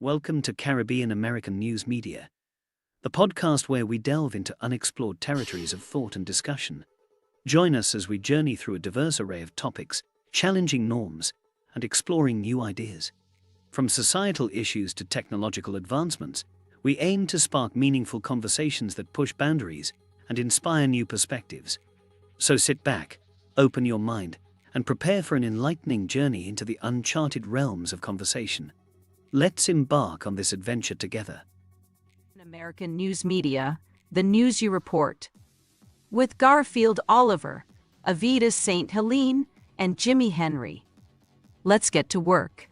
Welcome to Caribbean American News Media, the podcast where we delve into unexplored territories of thought and discussion. Join us as we journey through a diverse array of topics, challenging norms, and exploring new ideas. From societal issues to technological advancements, we aim to spark meaningful conversations that push boundaries and inspire new perspectives. So sit back, open your mind, and prepare for an enlightening journey into the uncharted realms of conversation. Let's embark on this adventure together. American News Media, the news you report. With Garfield Oliver, Evita St. Helene, and Jimmy Henry. Let's get to work.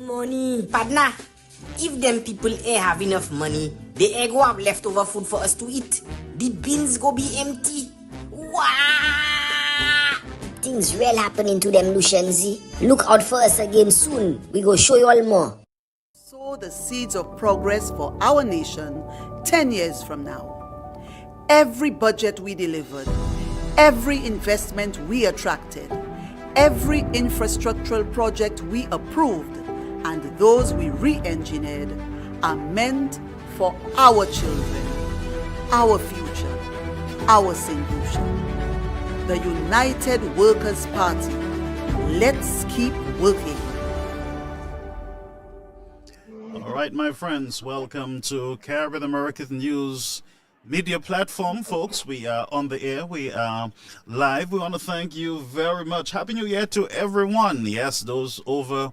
Money. Partner, if them people have enough money, The egg will have leftover food for us to eat. The bins go be empty. Wow! Things real happening to them, Lucianzi. Look out for us again soon. We go show you all more. Sow the seeds of progress for our nation 10 years from now. Every budget we delivered, every investment we attracted, every infrastructural project we approved, and those we re-engineered are meant for our children, our future, our St. Lucia. The United Workers' Party. Let's keep working. All right, my friends, welcome to Caribbean American News Media Platform, folks. We are on the air. We are live. We want to thank you very much. Happy New Year to everyone. Yes, those over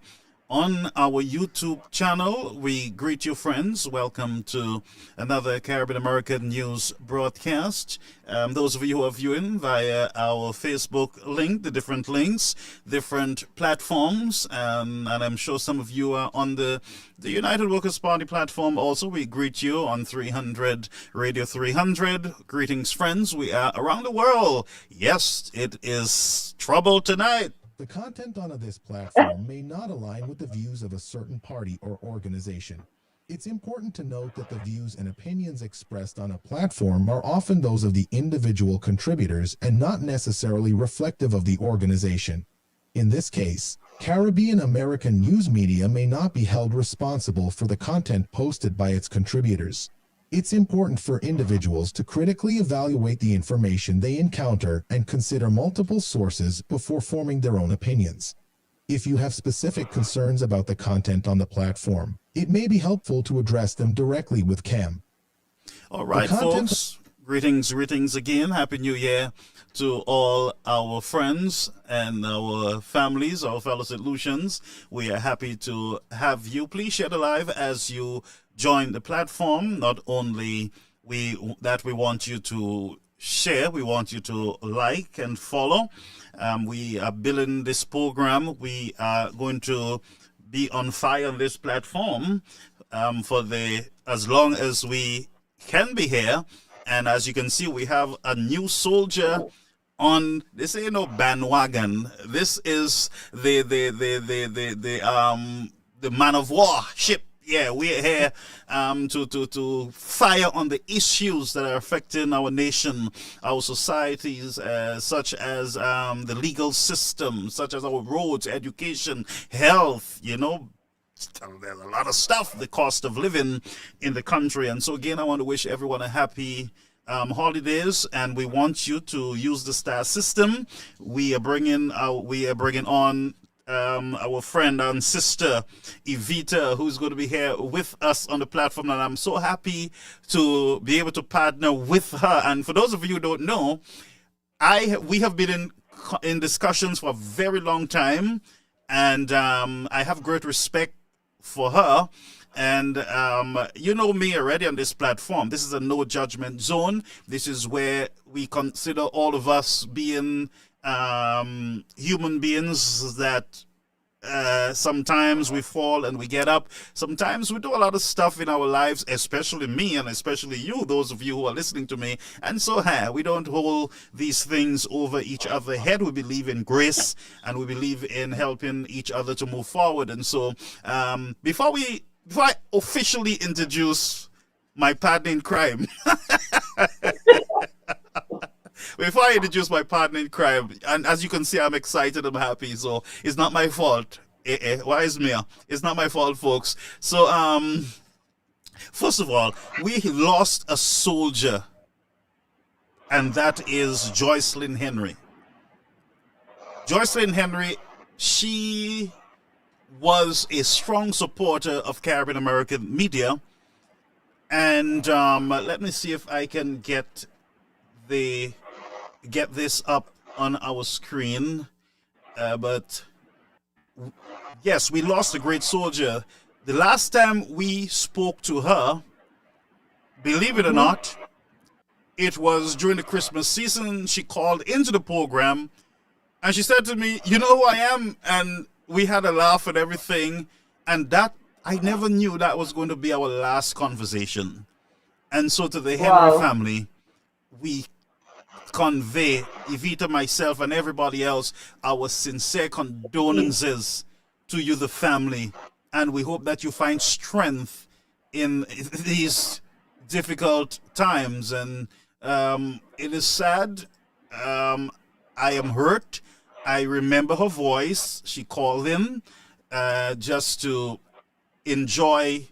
on our YouTube channel, we greet you, friends. Welcome to another Caribbean American News broadcast. Those of you who are viewing via our Facebook link, the different links, different platforms, and I'm sure some of you are on the United Workers' Party platform also. We greet you on 300 Radio 300. Greetings, friends. We are around the world. Yes, it is trouble tonight. The content on this platform may not align with the views of a certain party or organization. It's important to note that the views and opinions expressed on a platform are often those of the individual contributors and not necessarily reflective of the organization. In this case, Caribbean American News Media may not be held responsible for the content posted by its contributors. It's important for individuals to critically evaluate the information they encounter and consider multiple sources before forming their own opinions. If you have specific concerns about the content on the platform, it may be helpful to address them directly with Cam. All right, folks. Greetings again. Happy New Year to all our friends and our families, our fellow St. Lucians. We are happy to have you. Please share the live as you join the platform. Not only we want you to share, we want you to like and follow. We are building this program. We are going to be on fire on this platform as long as we can be here. And as you can see, we have a new soldier on. This ain't no bandwagon. This is the man of war ship. Yeah, we're here to fire on the issues that are affecting our nation, our societies, such as the legal system, such as our roads, education, health, there's a lot of stuff, the cost of living in the country. And so again, I want to wish everyone a happy holidays, and we want you to use the star system. We are bringing on our friend and sister Evita, who's going to be here with us on the platform, and I'm so happy to be able to partner with her. And for those of you who don't know, we have been in discussions for a very long time, and I have great respect for her. And you know me already on this platform. This is a no judgment zone. This is where we consider all of us being human beings that sometimes we fall and we get up. Sometimes we do a lot of stuff in our lives, especially me and especially you, those of you who are listening to me. And so we don't hold these things over each other's head. We believe in grace and we believe in helping each other to move forward. And so before I officially introduce my partner in crime, before I introduce my partner in crime, and as you can see, I'm excited, I'm happy, so it's not my fault. Why is me? It's not my fault, folks. So, first of all, we lost a soldier, and that is Joycelyn Henry. Joycelyn Henry, she was a strong supporter of Caribbean American media, and let me see if I can get this up on our screen. But yes, we lost a great soldier. The last time we spoke to her, believe it or not, it was during the Christmas season. She called into the program and she said to me, "You know who I am?" And we had a laugh and everything. And that, I never knew that was going to be our last conversation. And so to the Henry Wow. family, we convey, Evita, myself, and everybody else, our sincere condolences to you, the family. And we hope that you find strength in these difficult times. And it is sad. I am hurt. I remember her voice. She called in just to enjoy,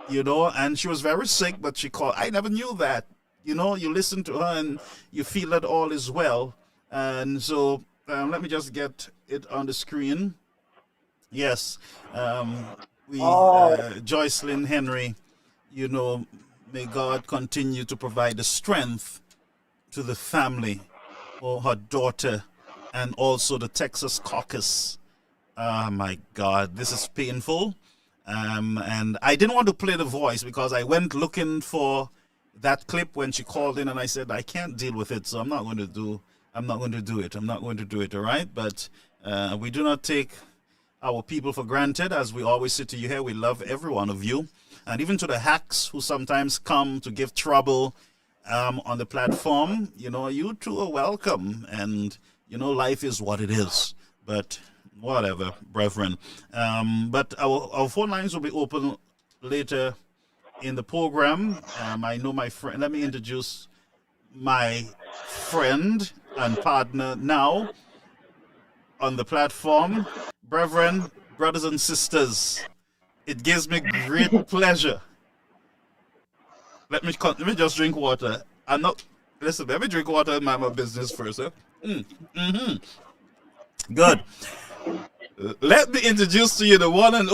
and she was very sick, but she called. I never knew that. You listen to her and you feel that all is well. And so let me just get it on the screen. Yes, Joycelyn Henry, may God continue to provide the strength to the family for her daughter and also the Texas caucus. Oh my God, this is painful. And I didn't want to play the voice because I went looking for that clip when she called in, and I said I can't deal with it, so I'm not going to do it. All right, but we do not take our people for granted. As we always say to you here, we love every one of you, and even to the hacks who sometimes come to give trouble on the platform. You too are welcome, and life is what it is. But whatever, brethren. But our phone lines will be open later in the program. I know my friend. Let me introduce my friend and partner now on the platform. Brethren, brothers and sisters, it gives me great pleasure. Let me just drink water. Listen, let me drink water and mind my business first. Good. Let me introduce to you the one and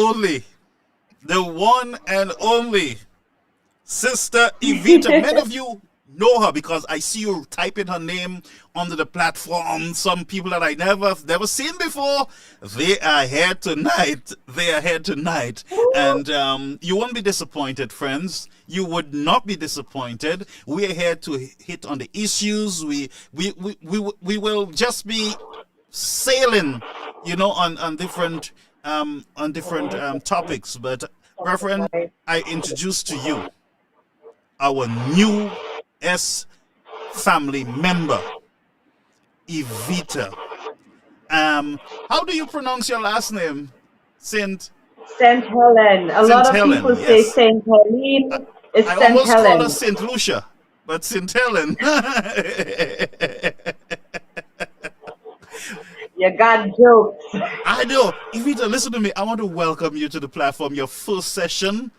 only Sister Evita. Many of you know her because I see you typing her name under the platform. Some people that I never seen before, they are here tonight. And you won't be disappointed, friends. You would not be disappointed. We are here to hit on the issues. We will just be sailing, on different topics. But Reverend, I introduce to you our newest family member, Evita. How do you pronounce your last name? Saint Helen. A lot of Helen, people say yes. Saint Helene. It's I Saint almost call Helen. her Saint Lucia, but Saint Helen. You got jokes. I know. Evita, listen to me. I want to welcome you to the platform, your first session.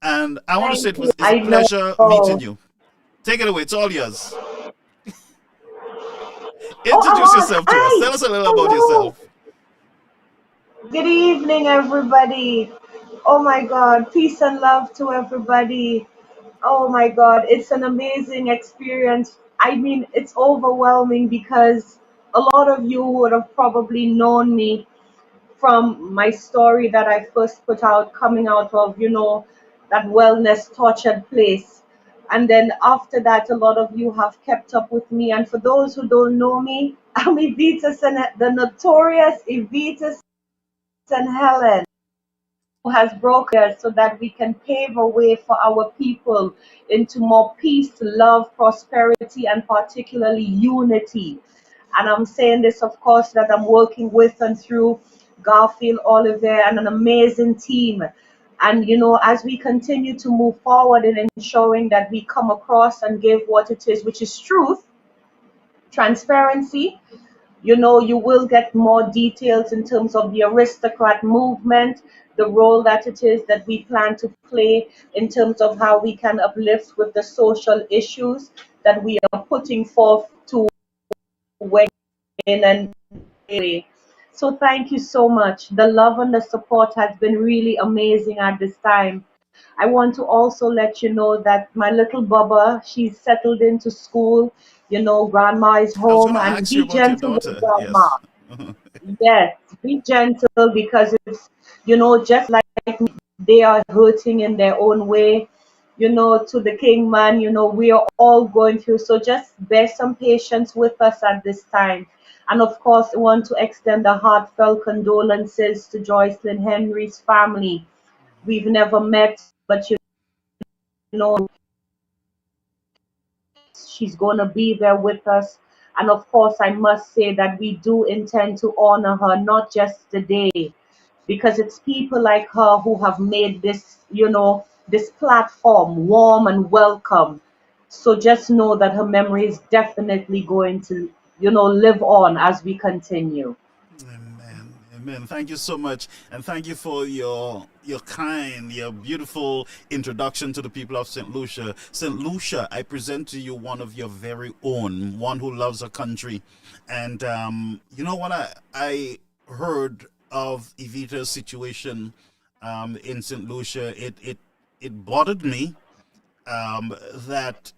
And I want to say it's a pleasure meeting you. Take it away. It's all yours. Introduce yourself to us. Tell us a little about yourself. Good evening, everybody. Oh my God. Peace and love to everybody. Oh my God. It's an amazing experience. I mean, it's overwhelming because a lot of you would have probably known me from my story that I first put out, coming out of, that wellness tortured place. And then after that, a lot of you have kept up with me. And for those who don't know me, I'm Evita, the notorious Evita and Helen, who has broken us so that we can pave a way for our people into more peace, love, prosperity, and particularly unity. And I'm saying this, of course, that I'm working with and through Garfield, Oliver, and an amazing team. And, as we continue to move forward in ensuring that we come across and give what it is, which is truth, transparency, you will get more details in terms of the aristocrat movement, the role that it is that we plan to play in terms of how we can uplift with the social issues that we are putting forth to win and play. So thank you so much. The love and the support has been really amazing at this time. I want to also let you know that my little Bubba, she's settled into school. Grandma is I was going home, to and ask you be about your gentle with daughter. grandma. Yes. Yes, be gentle because it's, just like me, they are hurting in their own way. To the king man, we are all going through. So just bear some patience with us at this time. And of course, I want to extend a heartfelt condolences to Joycelyn Henry's family. We've never met, but know She's going to be there with us. And of course, I must say that we do intend to honor her, not just today, because it's people like her who have made this, this platform warm and welcome. So just know that her memory is definitely going to, live on as we continue. Amen. Amen. Thank you so much. And thank you for your kind, your beautiful introduction to the people of St. Lucia. St. Lucia, I present to you one of your very own, one who loves her country. And when I heard of Evita's situation in St. Lucia, it bothered me that,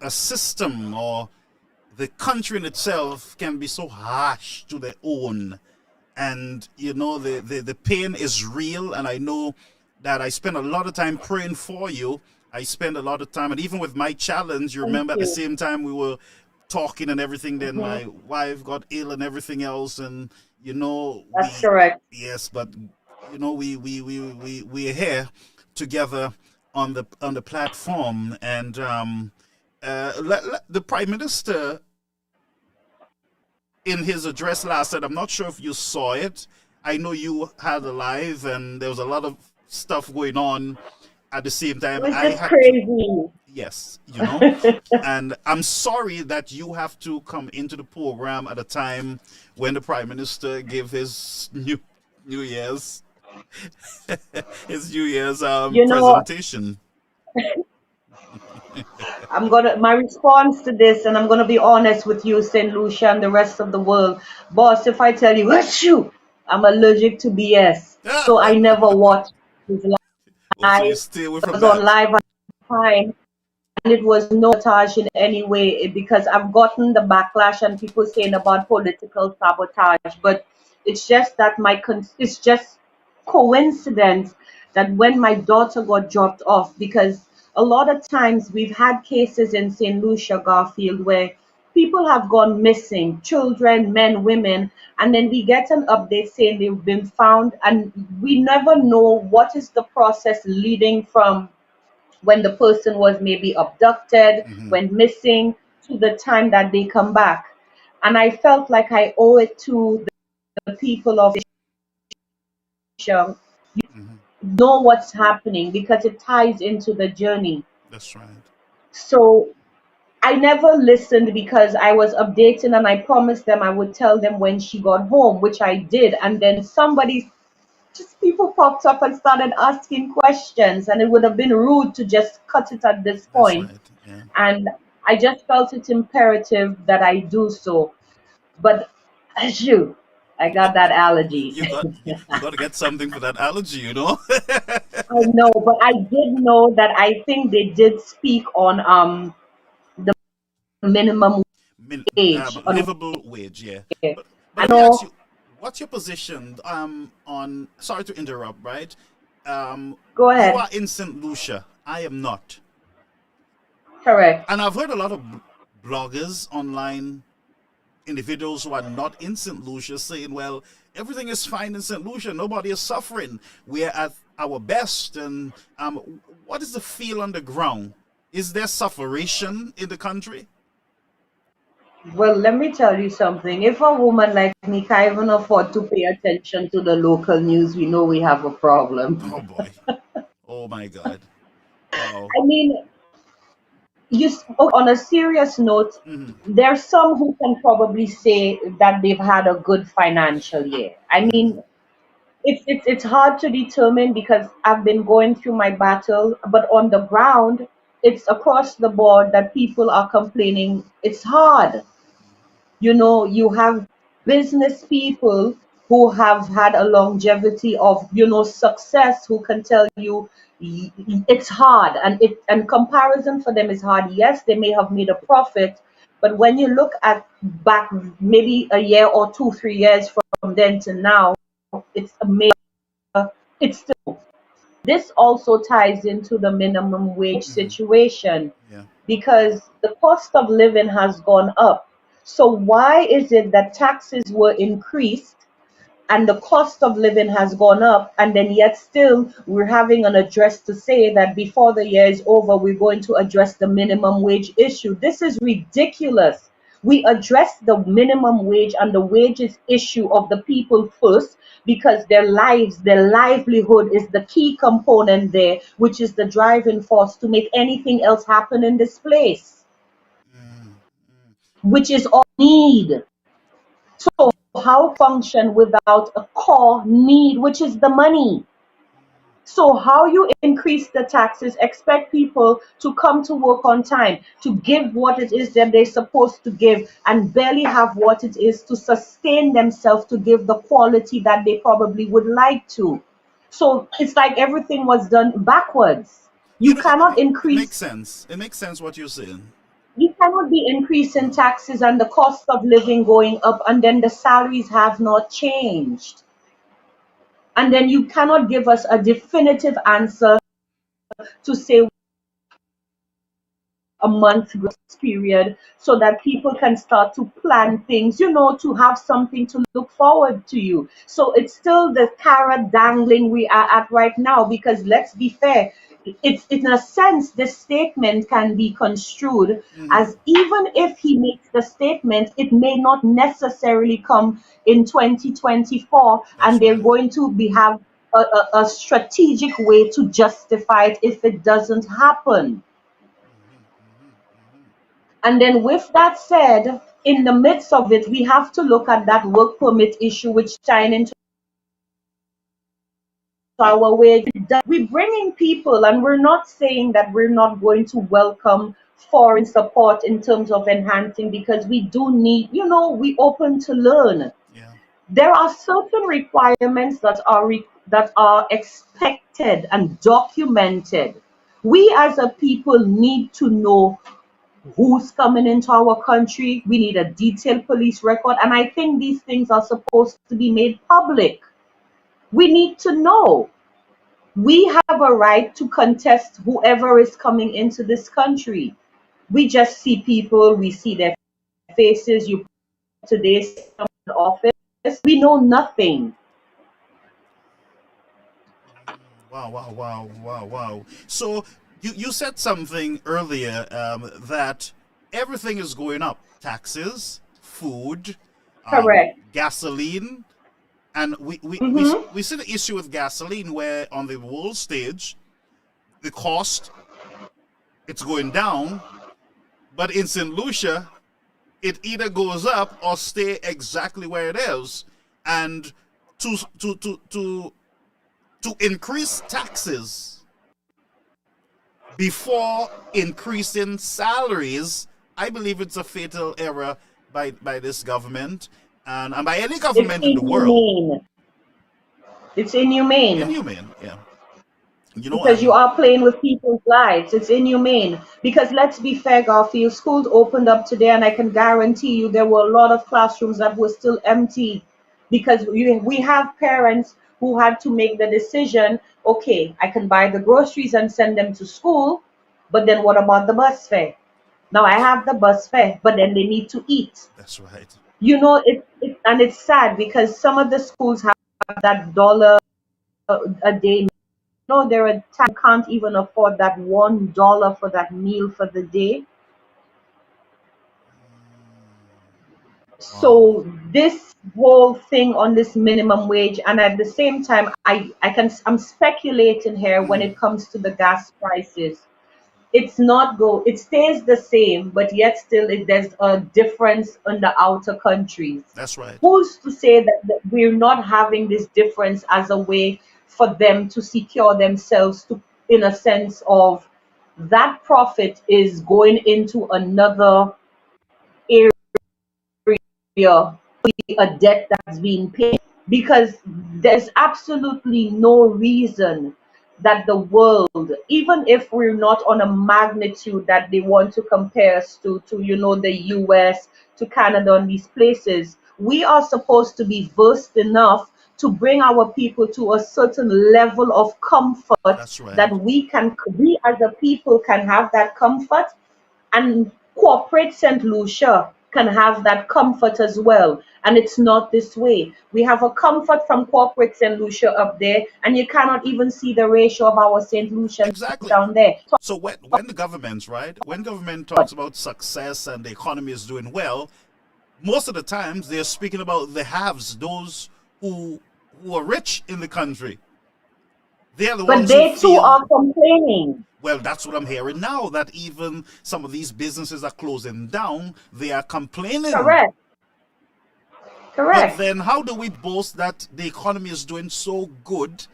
a system or the country in itself can be so harsh to their own. And the pain is real, and I know that I spend a lot of time praying for you. I spend a lot of time, and even with my challenge, you Thank remember at the you. same time we were talking and everything, then Mhm. my wife got ill and everything else, and That's correct. yes, but we're here together on the platform. And the Prime Minister in his address last night, I'm not sure if you saw it. I know you had a live, and there was a lot of stuff going on at the same It time. was I just had to, crazy. yes, and I'm sorry that you have to come into the program at a time when the Prime Minister gave his New Year's his New Year's You know, presentation. my response to this, and I'm gonna be honest with you, Saint Lucia and the rest of the world, boss. If I tell you, achoo, I'm allergic to BS, so I never watched his Oh, so you live. stay away I from was on that. live at the time, and it was no sabotage in any way, because I've gotten the backlash and people saying about political sabotage, but it's just that it's just coincidence that when my daughter got dropped off, because a lot of times we've had cases in St. Lucia, Garfield, where people have gone missing, children, men, women, and then we get an update saying they've been found, and we never know what is the process leading from when the person was maybe abducted, Hmm. went missing, to the time that they come back. And I felt like I owe it to the people of Asia Hmm. know what's happening, because it ties into the journey. That's right. So I never listened because I was updating, and I promised them I would tell them when she got home, which I did. And then just people popped up and started asking questions, and it would have been rude to just cut it at this That's point. right. Yeah. And I just felt it imperative that I do so. But shoot, I got that allergy. You got to get something for that allergy. I know, but I did know that I think they did speak on the minimum age. Livable wage, yeah. But I let me ask know. you, what's your position on? Sorry to interrupt, right? Go You ahead. are in St. Lucia. I am not, Correct. and I've heard a lot of bloggers online, individuals who are not in St. Lucia, saying, "Well, everything is fine in St. Lucia. Nobody is suffering. We're at our best." And what is the feel on the ground? Is there sufferation in the country? Well, let me tell you something. If a woman like me can't even afford to pay attention to the local news, we know we have a problem. Oh boy. Oh my God. Wow. I mean, on a serious note, Hmm. there's some who can probably say that they've had a good financial year. I Hmm. mean, it's hard to determine because I've been going through my battle, but on the ground, it's across the board that people are complaining. It's hard. You have business people who have had a longevity of success, who can tell you it's hard, and comparison for them is hard. Yes, they may have made a profit, but when you look at back maybe a year or 2 3 years from then to now, it's amazing. It's still, this also ties into the minimum wage Hmm. situation, Yeah. because the cost of living has gone up. So why is it that taxes were increased, and the cost of living has gone up, and then yet still we're having an address to say that before the year is over we're going to address the minimum wage issue. This is ridiculous. We address the minimum wage and the wages issue of the people first, because their lives, their livelihood is the key component there, which is the driving force to make anything else happen in this place, which is all need. So how function without a core need, which is the money? So how you increase the taxes, expect people to come to work on time, to give what it is that they're supposed to give, and barely have what it is to sustain themselves to give the quality that they probably would like to. So it's like everything was done backwards. You You know, cannot it makes increase, sense. It makes sense what you're saying. you cannot be increasing taxes and the cost of living going up, and then the salaries have not changed. And then you cannot give us a definitive answer to say a month grace period so that people can start to plan things, to have something to look forward to you. So it's still the carrot dangling we are at right now, because let's be fair, it's in a sense the statement can be construed as, even if he makes the statement, it may not necessarily come in 2024, That's and they're right. going to have a strategic way to justify it if it doesn't happen. And then, with that said, in the midst of it, we have to look at that work permit issue, which tying into our wage. We're bringing people, and we're not saying that we're not going to welcome foreign support in terms of enhancing, because we do need, we open to learn. Yeah. There are certain requirements that are expected and documented. We as a people need to know who's coming into our country. We need a detailed police record. And I think these things are supposed to be made public. We need to know. We have a right to contest whoever is coming into this country. We just see people, we see their faces. You today some in office, we know nothing. Wow, wow, wow, wow, wow. So you said something earlier, that everything is going up. Taxes, food, Correct. gasoline. And Mm-hmm. we see the issue with gasoline, where on the world stage, the cost, it's going down. But in St. Lucia, it either goes up or stay exactly where it is. And to to to to to increase taxes before increasing salaries, I believe it's a fatal error by this government, and by any It's government in the world. inhumane. It's inhumane. Inhumane, yeah. You know, Because you are playing with people's lives. It's inhumane. Because let's be fair, Garfield, schools opened up today, and I can guarantee you there were a lot of classrooms that were still empty, because we have parents who had to make the decision, okay, I can buy the groceries and send them to school, but then what about the bus fare? Now I have the bus fare, but then they need to eat. that's right. And it's sad because some of the schools have that dollar a day. No, there are times can't even afford that $1 for that meal for the day. Wow. So this whole thing on this minimum wage, and at the same time, I'm speculating here when it comes to the gas prices. It's not go. It stays the same, but yet still there's a difference in the outer countries. That's right. Who's to say that we're not having this difference as a way for them to secure themselves, to, in a sense of, that profit is going into another area, a debt that's being paid, because there's absolutely no reason that the world, even if we're not on a magnitude that they want to compare us to the US, to Canada, and these places, we are supposed to be versed enough to bring our people to a certain level of comfort, That's right. that we as a people can have that comfort. And corporate St. Lucia can have that comfort as well. And it's not this way. We have a comfort from corporate St. Lucia up there, and you cannot even see the ratio of our St. Lucians Exactly. down there. So when the government's right, when government talks about success and the economy is doing well, most of the times they're speaking about the haves, those who are rich in the country. They're the But ones who they too feel. are complaining. Well, that's what I'm hearing now. That even some of these businesses are closing down. They are complaining. Correct. But Correct. then, how do we boast that the economy is doing so good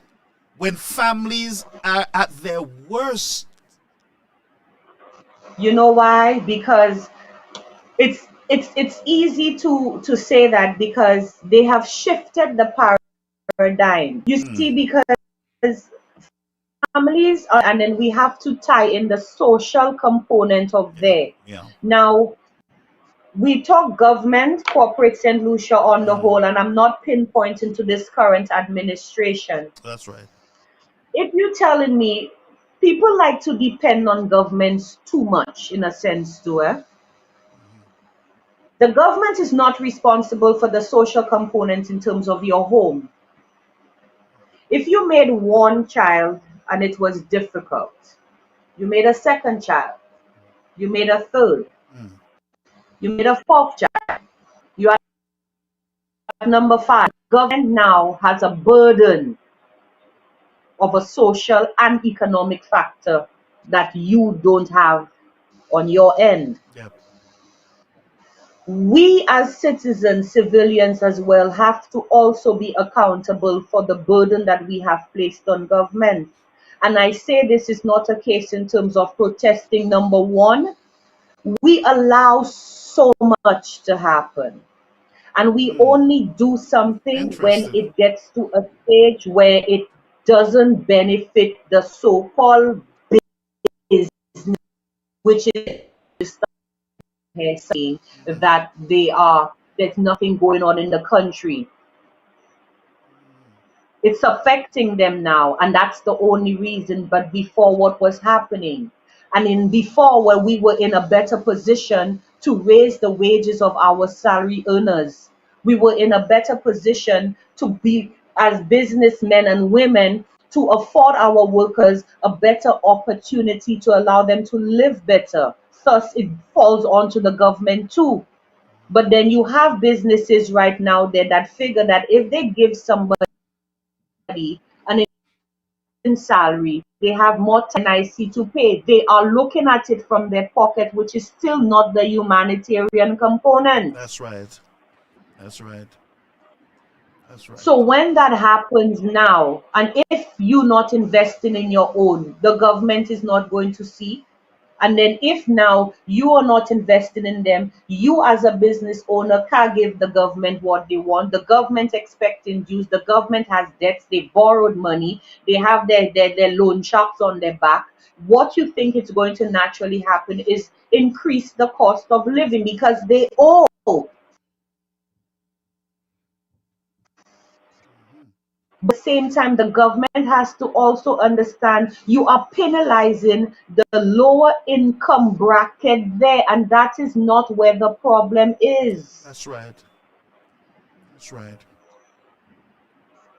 when families are at their worst? You know why? Because it's easy to say that because they have shifted the paradigm. You see, because families are, and then we have to tie in the social component of Yeah, there. yeah, Now we talk government, corporate St. Lucia on the whole, and I'm not pinpointing to this current administration. that's right. If you're telling me people like to depend on governments too much in a sense, do it? The government is not responsible for the social component in terms of your home. If you made one child and it was difficult, you made a second child, you made a third, you made a fourth child, you are at number five. Government now has a burden of a social and economic factor that you don't have on your end. Yep. We as citizens, civilians as well, have to also be accountable for the burden that we have placed on government. And I say this is not a case in terms of protesting. Number one, we allow so much to happen. And we only do something when Interesting. it gets to a stage where it doesn't benefit the so-called business, which is here saying that there's nothing going on in the country. It's affecting them now, and that's the only reason. But before, what was happening? And in before, where we were in a better position to raise the wages of our salary earners, we were in a better position to be, as businessmen and women, to afford our workers a better opportunity to allow them to live better. Thus, it falls onto the government too. But then you have businesses right now there that figure that if they give somebody an in salary, they have more NIC to pay. They are looking at it from their pocket, which is still not the humanitarian component. That's right. That's right. That's right. So when that happens now, and if you're not investing in your own, the government is not going to see. And then if now you are not investing in them, you as a business owner can't give the government what they want. The government expecting dues. The government has debts. They borrowed money. They have their loan sharks on their back. What you think is going to naturally happen is increase the cost of living because they owe. But at the same time, the government has to also understand you are penalizing the lower income bracket there, and that is not where the problem is. That's right. That's right.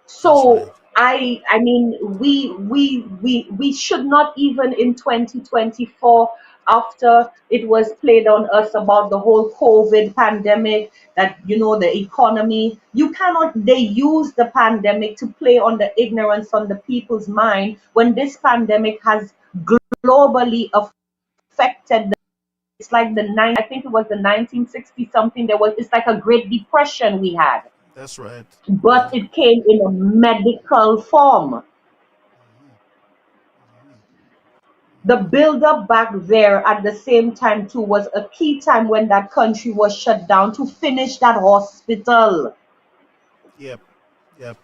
That's So right. I mean we should not even in 2024 after it was played on us about the whole COVID pandemic that the economy you cannot they use the pandemic to play on the ignorance on the people's mind when this pandemic has globally affected it's like I think it was the 1960 something it's like a great depression we had, That's right. Yeah. but it came in a medical form. The build up back there at the same time too was a key time when that country was shut down to finish that hospital. Yep. Yep.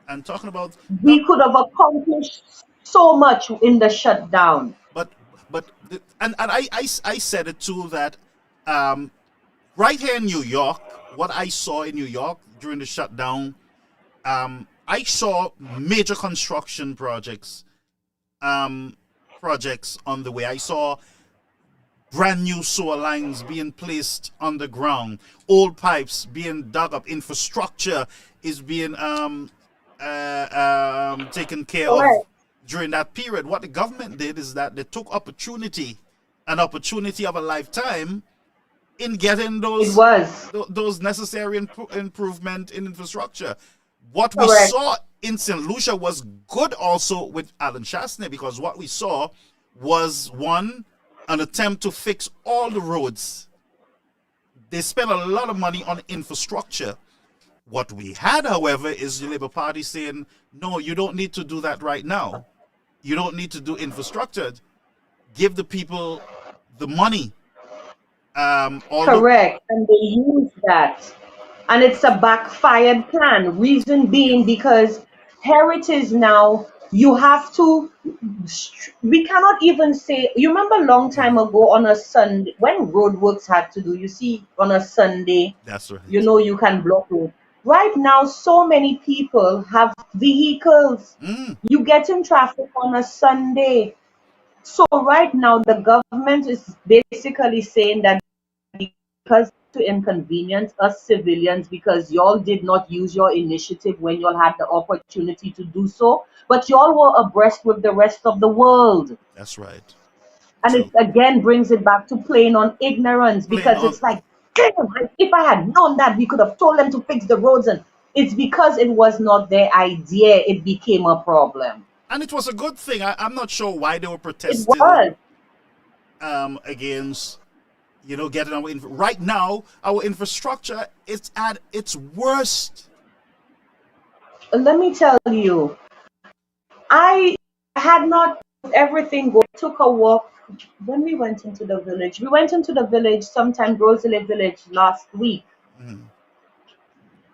And talking about We talk, could have accomplished so much in the shutdown. and I said it too that um right here in New York, what I saw in New York during the shutdown, I saw major construction projects on the way. I saw brand new sewer lines being placed underground, old pipes being dug up, infrastructure is being taken care of Correct. during that period. What the government did is that they took an opportunity of a lifetime in getting It was. those necessary improvement in infrastructure. What we Correct. saw in St. Lucia was good also with Alan Chasney, because what we saw was an attempt to fix all the roads. They spent a lot of money on infrastructure. What we had, however, is the Labour Party saying, no, you don't need to do that right now. You don't need to do infrastructure. Give the people the money. Correct. And they use that. And it's a backfired plan. Reason being because heritage now, you have to, we cannot even say, you remember a long time ago on a Sunday, when roadworks had to do, you see, on a Sunday, That's right. you can block road. Right now, so many people have vehicles. You get in traffic on a Sunday. So right now, the government is basically saying that because to inconvenience us civilians, because y'all did not use your initiative when y'all had the opportunity to do so, but y'all were abreast with the rest of the world. That's right. And it True. again brings it back to playing on ignorance, Playing because on it's like, damn, if I had known that, we could have told them to fix the roads. And it's because it was not their idea, it became a problem. And it was a good thing. I'm not sure why they were It protesting was. against, getting our right now. Our infrastructure is at its worst. Let me tell you, I had not everything go. Took a walk when we went into the village. We went into the village sometime, Rosalie Village, last week.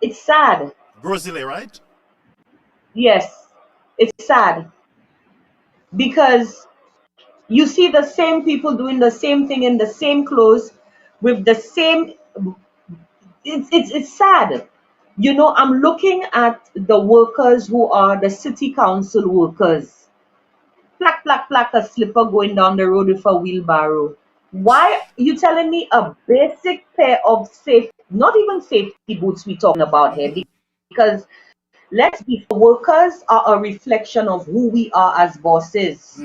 It's sad. Brazil, right? Yes, it's sad because you see the same people doing the same thing in the same clothes with the same. It's sad. I'm looking at the workers who are the city council workers. Plack, plack, plack, a slipper going down the road with a wheelbarrow. Why you telling me a basic pair of not even safety boots we talking about here? Because let's be workers are a reflection of who we are as bosses.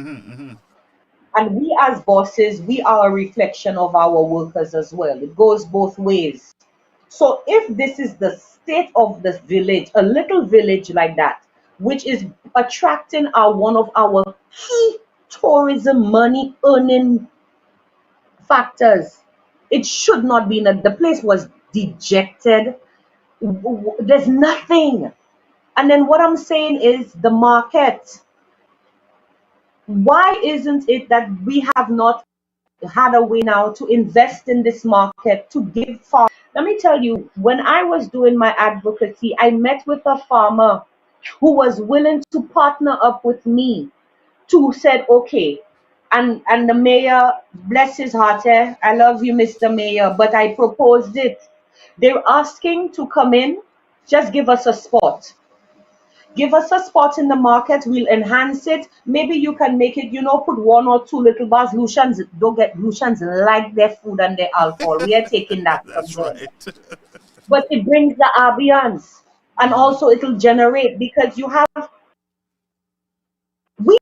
And we as bosses, we are a reflection of our workers as well. It goes both ways. So if this is the state of the village, a little village like that, which is attracting one of our key tourism money earning factors, it should not be. The place was dejected. There's nothing. And then what I'm saying is the market. Why isn't it that we have not had a way now to invest in this market to give farm? Let me tell you, when I was doing my advocacy, I met with a farmer who was willing to partner up with me to said, okay, and the mayor, bless his heart, I love you, Mr. Mayor, but I proposed it. They're asking to come in, just give us a spot. Give us a spot in the market, we'll enhance it. Maybe you can make it, put one or two little bars. Lucians like their food and their alcohol. We are taking that from That's them. right. But it brings the ambiance. And also it'll generate, because you have, we,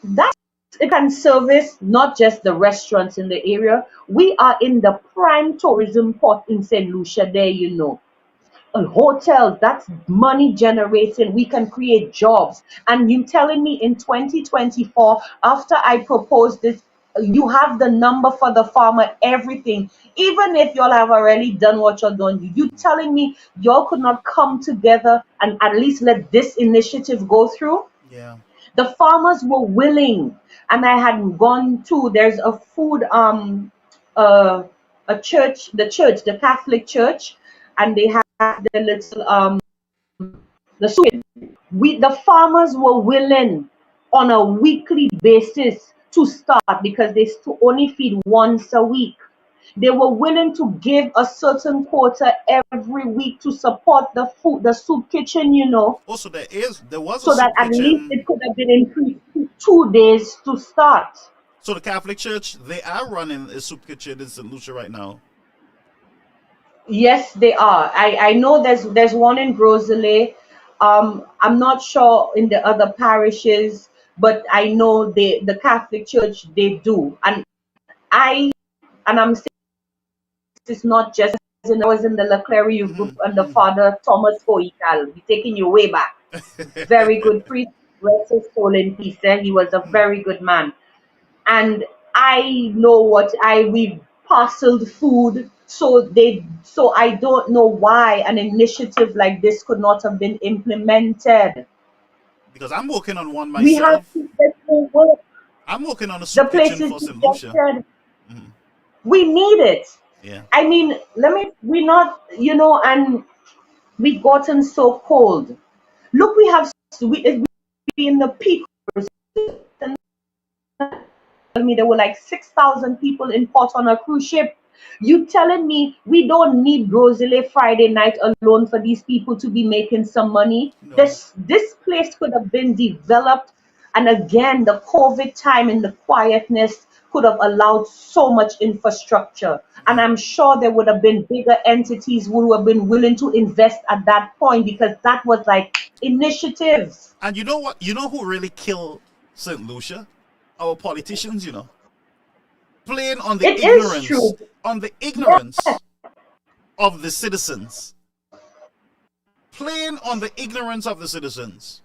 that it can service not just the restaurants in the area. We are in the prime tourism port in St. Lucia there, hotels, that's money generating. We can create jobs. And you telling me in 2024, after I proposed this, you have the number for the farmer, everything. Even if y'all have already done what you're doing, you telling me y'all could not come together and at least let this initiative go through? Yeah. The farmers were willing, and I had gone to. There's a food a church, the Catholic church, and they have the little the soup. The farmers were willing on a weekly basis to start, because they only feed once a week. They were willing to give a certain quota every week to support the food, the soup kitchen, Also, there was a so that soup at least kitchen. it could have been increased to 2 days to start. So the Catholic Church, they are running a soup kitchen in St. Lucia right now. Yes, they are. I know there's one in Grosley. I'm not sure in the other parishes, but I know the Catholic Church they do. I and I'm saying this is not just I was in the Leclerc youth group under Father Thomas Foical. We're taking you way back. Very good priest, rest his soul in peace. He was a very good man. And I know what we parceled food, so I don't know why an initiative like this could not have been implemented. Because I'm working on one We have myself. to get to work. I'm working on a The soup place kitchen is for St. Lucia. dejected. We need it. Yeah. I mean, we not, and we've gotten so cold. Look, we in the peak. Me there were like 6,000 people in port on a cruise ship. You telling me we don't need Roselle Friday night alone for these people to be making some money? No. This place could have been developed, and again, the COVID time and the quietness could have allowed so much infrastructure. And I'm sure there would have been bigger entities who would have been willing to invest at that point, because that was like initiatives. And you know what? You know who really killed St. Lucia? Our politicians, playing on the It is true. ignorance of the citizens. Playing on the ignorance of the citizens.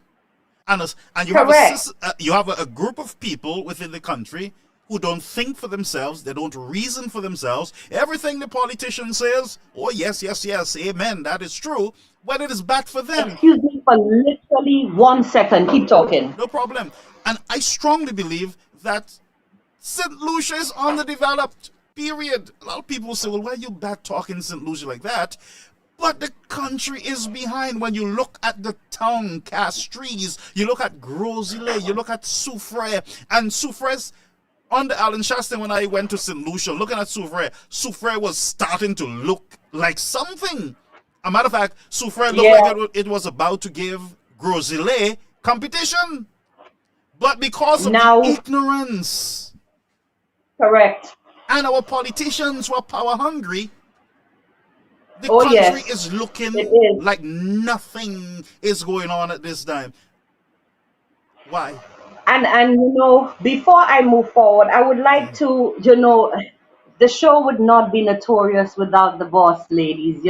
And you Correct. have a group of people within the country who don't think for themselves, they don't reason for themselves. Everything the politician says, oh yes, yes, yes, amen, that is true, but it is bad for them. Excuse me for literally 1 second. Keep talking. No problem. And I strongly believe that St. Lucia is underdeveloped, period. A lot of people say, well, why are you bad talking St. Lucia like that? But the country is behind. When you look at the town, Castries, you look at Grosile, you look at Soufrière, and Soufrière's under Alan Shaston. When I went to St. Lucia, looking at Soufrière was starting to look like something. A matter of fact, Soufrière looked like it was about to give Grosile competition. But because of the ignorance, correct, and our politicians were power hungry, the country is looking like nothing is going on at this time. Why? And before I move forward, I would like to, the show would not be notorious without the boss ladies,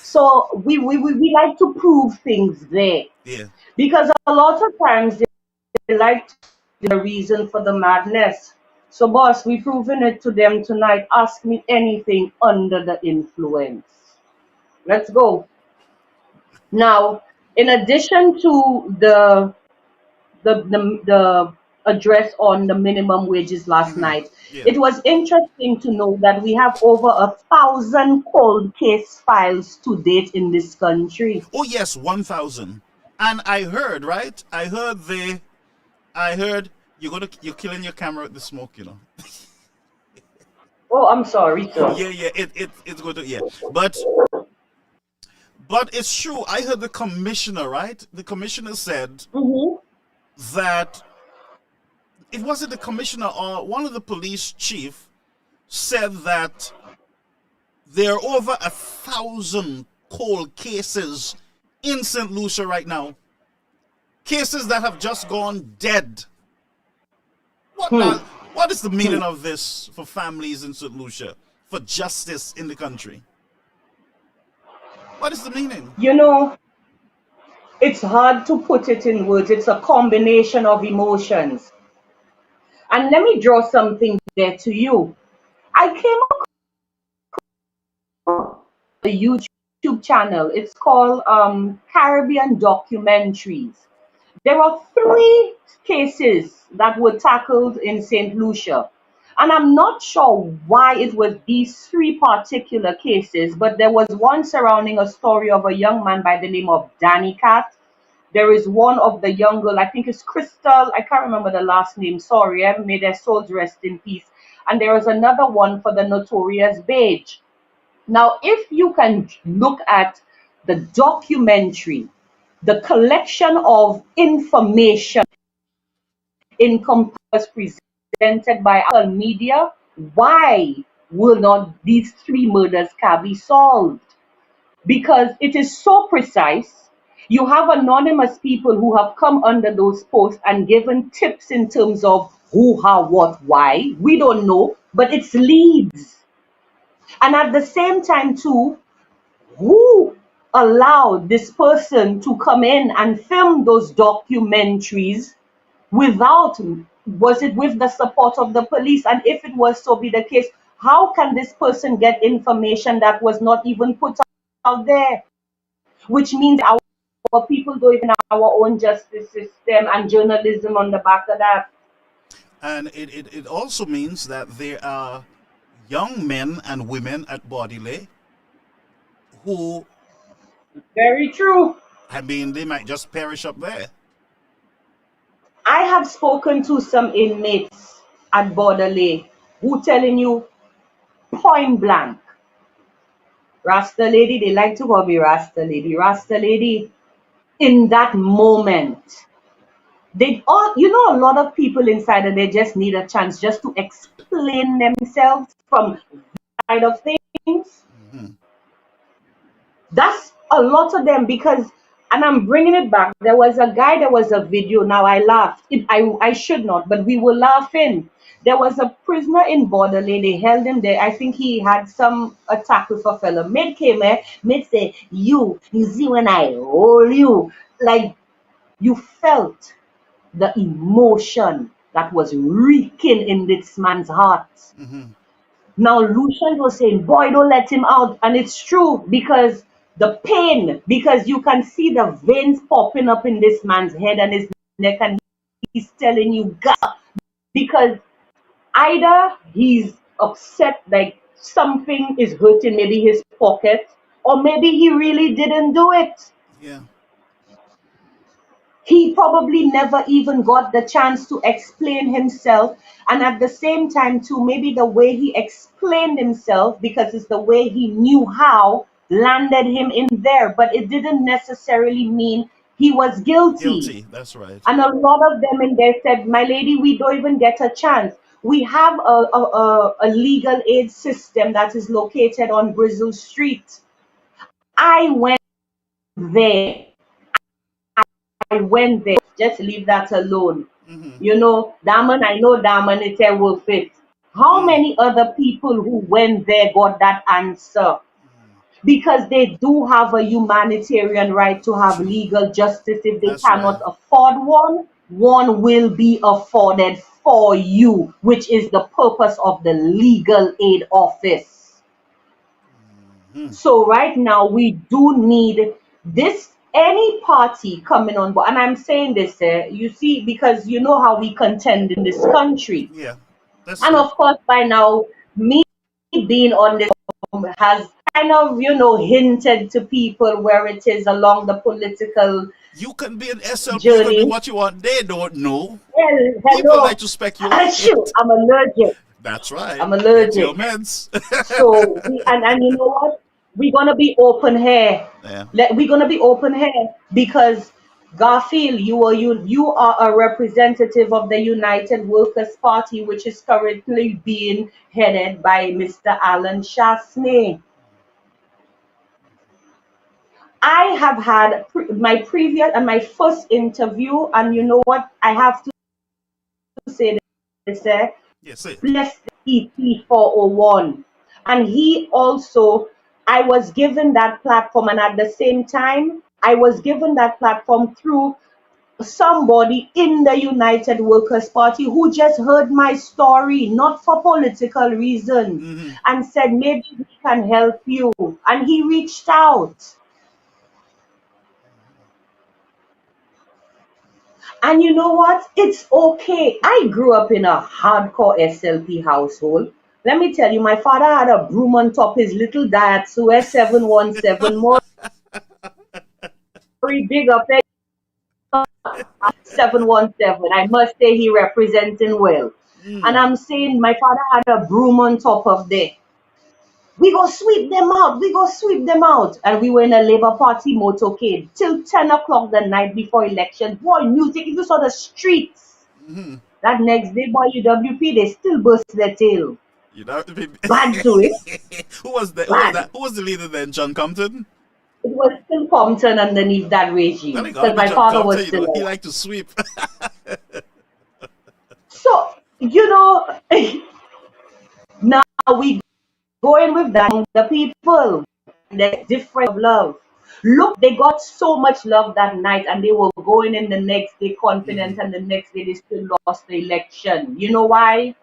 So we like to prove things there. Yeah. Because a lot of times they like the reason for the madness. So boss, we proving it to them tonight. Ask me anything under the influence. Let's go. Now, in addition to the address on the minimum wages last night, it was interesting to know that we have over 1,000 cold case files to date in this country. Oh yes, 1,000. And I heard, right? I heard you're killing your camera with the smoke, Oh, I'm sorry, sir. Yeah, it's going to, but it's true. I heard the commissioner, right? The commissioner said that it wasn't the commissioner or one of the police chief said that there are over 1,000 cold cases in St. Lucia right now. Cases that have just gone dead. What is the meaning of this for families in St. Lucia? For justice in the country? What is the meaning? It's hard to put it in words. It's a combination of emotions. And let me draw something there to you. I came across a YouTube channel. It's called Caribbean Documentaries. There are 3 cases that were tackled in St. Lucia. And I'm not sure why it was these 3 particular cases, but there was one surrounding a story of a young man by the name of Danny Cat. There is one of the young girl, I think it's Crystal, I can't remember the last name, sorry, may their souls rest in peace. And there is another one for the notorious Beige. Now, if you can look at the documentary, the collection of information in Compass presents presented by our media, why will not these three murders can be solved? Because it is so precise. You have anonymous people who have come under those posts and given tips in terms of who, how, what, why. We don't know, but it's leads. And at the same time, too, who allowed this person to come in and film those documentaries without, was it with the support of the police? And if it was so be the case, how can this person get information that was not even put out there? Which means our people don't even have our own justice system and journalism on the back of that. And it also means that there are young men and women at Bodiley who, Very true. I mean, they might just perish up there. I have spoken to some inmates at Borderley who telling you point blank, Rasta lady, they like to call me Rasta lady. Rasta lady, in that moment, they all, a lot of people inside and they just need a chance just to explain themselves from the side of things. That's a lot of them because, and I'm bringing it back. There was a guy, there was a video. Now I laughed. I should not, but we were laughing. There was a prisoner in Borderley. They held him there. I think he had some attack with a fellow. Mate came here. Mate say, you see when I hold you, like you felt the emotion that was reeking in this man's heart. Now Lucian was saying, boy, don't let him out. And it's true because the pain, because you can see the veins popping up in this man's head and his neck, and he's telling you, God, because either he's upset, like something is hurting, maybe his pocket, or maybe he really didn't do it. Yeah. He probably never even got the chance to explain himself. And at the same time, too, maybe the way he explained himself, because it's the way he knew how, landed him in there. But it didn't necessarily mean he was guilty. Guilty, that's right. And a lot of them in there said, my lady, we don't even get a chance. We have a legal aid system that is located on Brazil Street. I went there. Just leave that alone. Daman, I know Daman, it's a worth it. How many other people who went there got that answer? Because they do have a humanitarian right to have legal justice. If they That's cannot right. afford one will be afforded for you, which is the purpose of the legal aid office. So right now we do need this, any party coming on board, and I'm saying this, you see, because you know how we contend in this country. Yeah. That's And true. of course, by now, me being on this has kind of, hinted to people where it is along the political You can be an SLP, you can be journey. what you want. They don't know. Well, People hello. like to speculate. Shoot, I'm allergic. That's right. I'm Get your allergic. meds. So, and you know what? We're going to be open here. Yeah. We're going to be open here because Garfield, you are a representative of the United Workers' Party, which is currently being headed by Mr. Alan Chasney. I have had my previous and my first interview, and you know what? I have to say this, Yes, it. bless EP 401. And he also, I was given that platform, and at the same time, I was given that platform through somebody in the United Workers' Party who just heard my story, not for political reasons, and said, maybe we can help you. And he reached out. And you know what? It's okay. I grew up in a hardcore SLP household. Let me tell you, my father had a broom on top his little Daihatsu S717. More very big up there. 717. I must say he representing well. And I'm saying my father had a broom on top of there. We go sweep them out. We go sweep them out. And we were in a Labour Party motorcade till 10 o'clock the night before election. Boy, music, if you saw the streets. That next day, boy, UWP, they still burst their tail. You know, Bad to it. who was that? Who was Bad. that? Who was the leader then? John Compton. It was still Compton underneath that Well, regime it gotta because be my John father Compton. was You know, still he alive. liked to sweep. So, now we going with that. The people, there's different love. Look, they got so much love that night and they were going in the next day confident and the next day they still lost the election. You know why?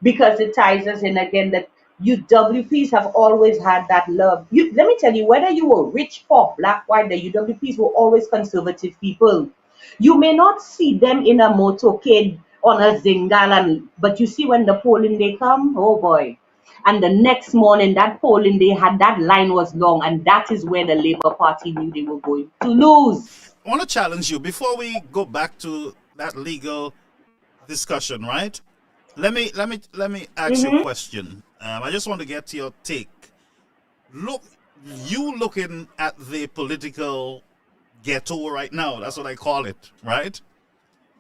Because it ties us in again that UWPs have always had that love. Let me tell you, whether you were rich, poor, black, white, the UWPs were always conservative people. You may not see them in a motorcade on a zingalan, but you see when the polling day come, oh boy. And the next morning, that polling day had that line was long, and that is where the Labour Party knew they were going to lose. I want to challenge you before we go back to that legal discussion, right? Let me ask you a question. I just want to get your take. Looking at the political ghetto right now. That's what I call it, right?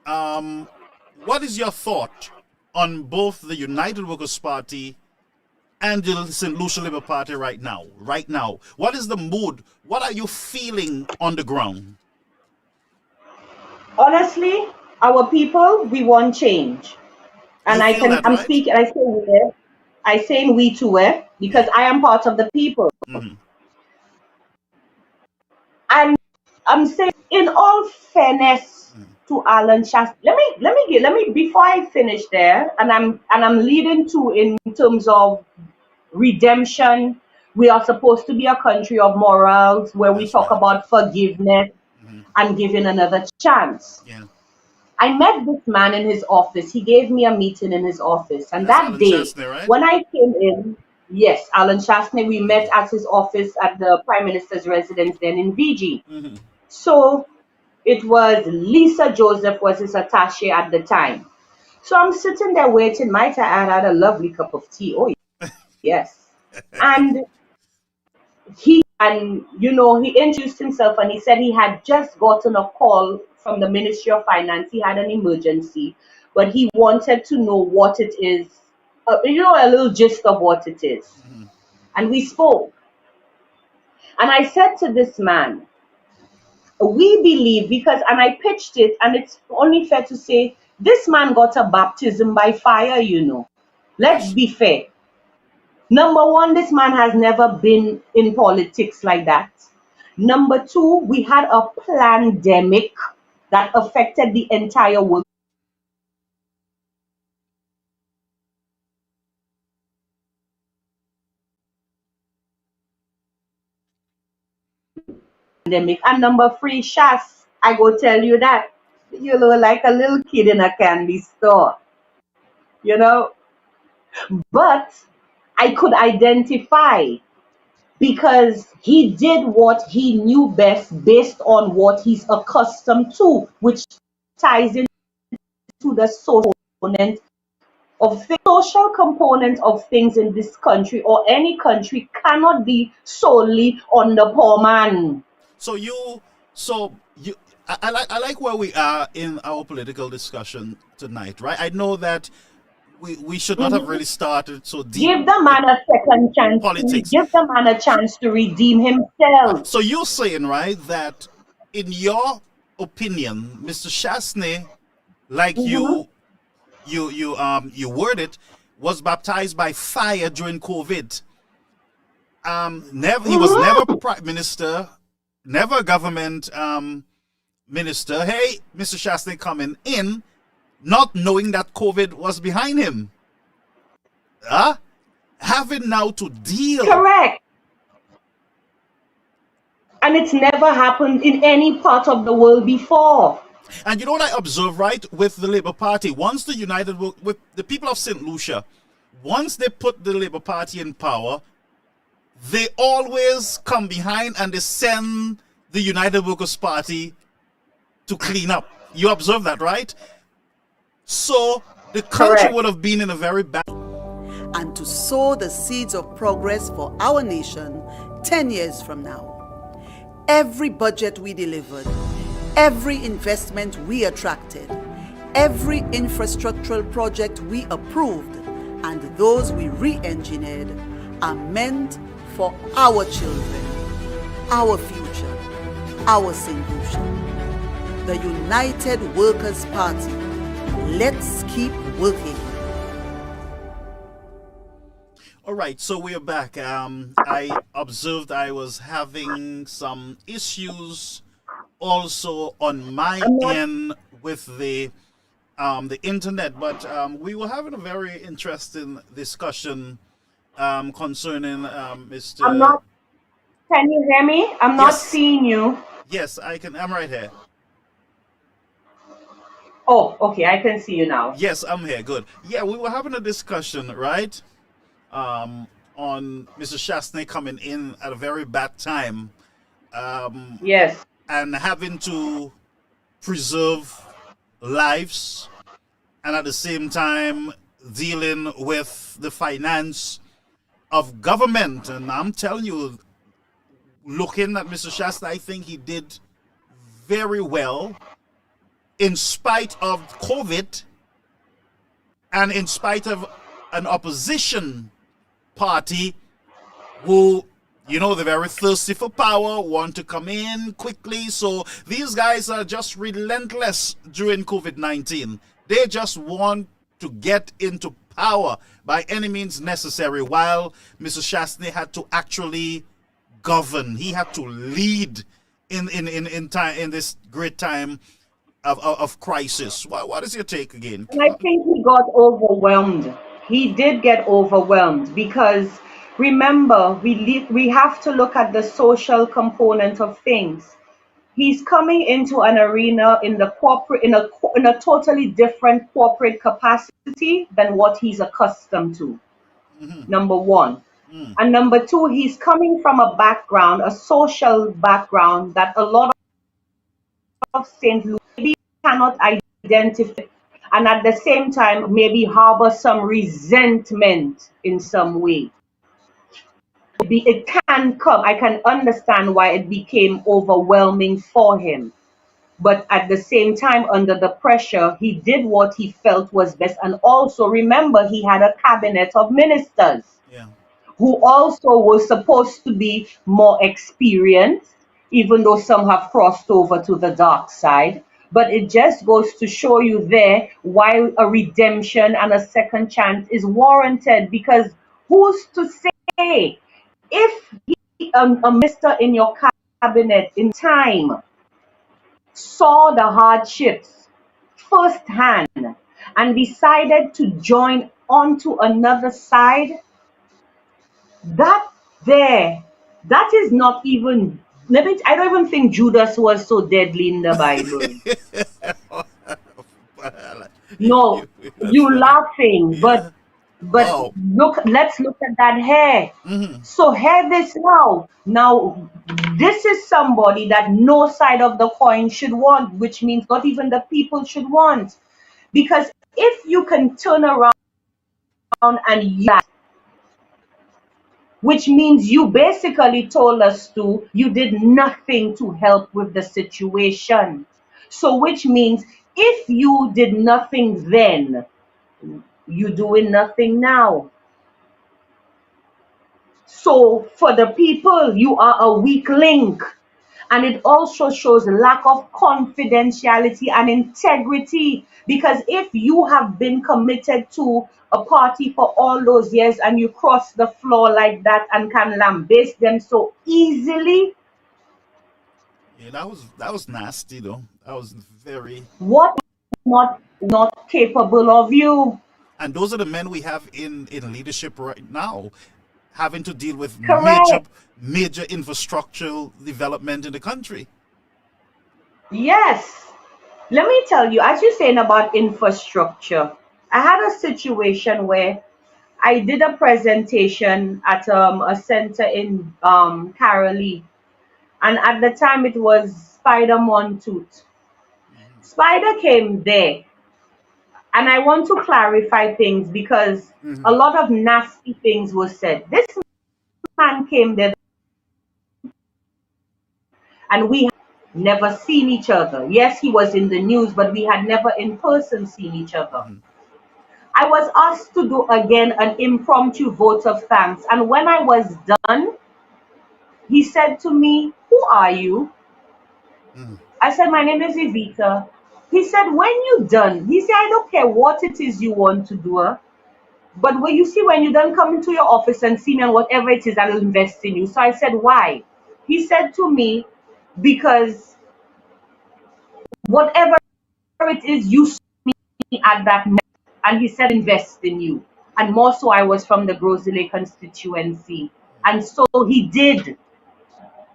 What is your thought on both the United Workers' Party and the St. Lucia Labour Party right now? Right now, what is the mood? What are you feeling on the ground? Honestly, our people, we want change. And You feel that, I'm right? speaking, I say we to it because I am part of the people. Mm-hmm. And I'm saying, in all fairness to Alan Shast, let me before I finish there, and I'm leading to in terms of redemption. We are supposed to be a country of morals where we That's talk right. about forgiveness and giving another chance. Yeah. I met this man in his office. He gave me a meeting in his office. And That's that Alan day, Chastney, right? when I came in, yes, Alan Chastney, we met at his office at the Prime Minister's residence then in VG. Mm-hmm. So it was Lisa Joseph was his attaché at the time. So I'm sitting there waiting. My time, I had a lovely cup of tea. Oh, yes. And he introduced himself and he said he had just gotten a call from the Ministry of Finance. He had an emergency, but he wanted to know what it is, a little gist of what it is. And we spoke. And I said to this man, we believe and I pitched it, and it's only fair to say this man got a baptism by fire. Let's be fair. Number one, this man has never been in politics like that. Number two, we had a pandemic that affected the entire world. And number three, Shas, I go tell you that you look like a little kid in a candy store, you know. But I could identify because he did what he knew best based on what he's accustomed to, which ties into the social component of things in this country or any country cannot be solely on the poor man. I like where we are in our political discussion tonight, right? I know that we should not have really started so deep. Give the man a second chance. Politics. Give the man a chance to redeem himself. So you're saying, right, that in your opinion, Mr. Chastney, like you worded, was baptized by fire during COVID. He was never prime minister, never government minister. Hey, Mr. Chastney coming in, not knowing that COVID was behind him. Having now to deal. Correct. And it's never happened in any part of the world before. And you know what I observe, right, with the Labour Party? Once the with the people of St. Lucia, once they put the Labour Party in power, they always come behind and they send the United Workers' Party to clean up. You observe that, right? So the country Correct. would have been in a very bad... And to sow the seeds of progress for our nation 10 years from now. Every budget we delivered, every investment we attracted, Every infrastructural project we approved and those we re-engineered are meant for our children, our future, our St. Lucia. The United Workers' Party. Let's keep working. All right, so we're back. I observed I was having some issues also on my end with the internet, but we were having a very interesting discussion concerning Mr. I'm not. Can you hear me? I'm not Yes. seeing you. Yes, I can. I'm right here. Oh, okay. I can see you now. Yes, I'm here. Good. Yeah, we were having a discussion, right? On Mr. Shastney coming in at a very bad time, Yes. and having to preserve lives, and at the same time dealing with the finance of government. And I'm telling you, looking at Mr. Shasta, I think he did very well in spite of COVID and in spite of an opposition party who, you know, they're very thirsty for power, want to come in quickly. So these guys are just relentless during COVID-19. They just want to get into power by any means necessary, while Mr. Shastney had to actually govern. He had to lead in time, in this great time of crisis. What is your take again? And I think he got overwhelmed. He did get overwhelmed because remember, we have to look at the social component of things. He's coming into an arena in the corporate in a totally different corporate capacity than what he's accustomed to. Number one. And number two, he's coming from a background, a social background that a lot of St. Louis cannot identify, and at the same time maybe harbor some resentment in some way. It can come. I can understand why it became overwhelming for him. But at the same time, under the pressure, he did what he felt was best. And also remember, he had a cabinet of ministers. Yeah. Who also was supposed to be more experienced, even though some have crossed over to the dark side. But it just goes to show you there why a redemption and a second chance is warranted. Because who's to say if a minister in your cabinet in time saw the hardships firsthand and decided to join onto another side, that is not even, I don't even think Judas was so deadly in the Bible. No, you laughing, but Wow. let's look at that hair. So hear this now. Now, this is somebody that no side of the coin should want, which means not even the people should want. Because if you can turn around and use, which means you basically told us you did nothing to help with the situation. So which means if you did nothing then, you're doing nothing now. So for the people, you are a weak link. And it also shows lack of confidentiality and integrity. Because if you have been committed to a party for all those years and you cross the floor like that and can lambaste them so easily, Yeah, that was nasty though. That was very. what not capable of you? And those are the men we have in leadership right now, having to deal with Correct. major infrastructural development in the country. Yes. Let me tell you, as you're saying about infrastructure, I had a situation where I did a presentation at a center in Carolee, and at the time it was Spider Montoot. Spider came there, and I want to clarify things because a lot of nasty things were said. This man came there, and never seen each other. Yes, he was in the news, but we had never in person seen each other. I was asked to do again an impromptu vote of thanks. And when I was done, he said to me, "Who are you?" Mm. I said, "My name is Evita." He said, "When you done," he said, "I don't care what it is you want to do, but when you see when you done come into your office and see me and whatever it is, I'll invest in you." So I said, "Why?" He said to me, "Because whatever it is you saw me at that moment," and he said, "Invest in you." And more so, I was from the Grosile constituency. And so he did.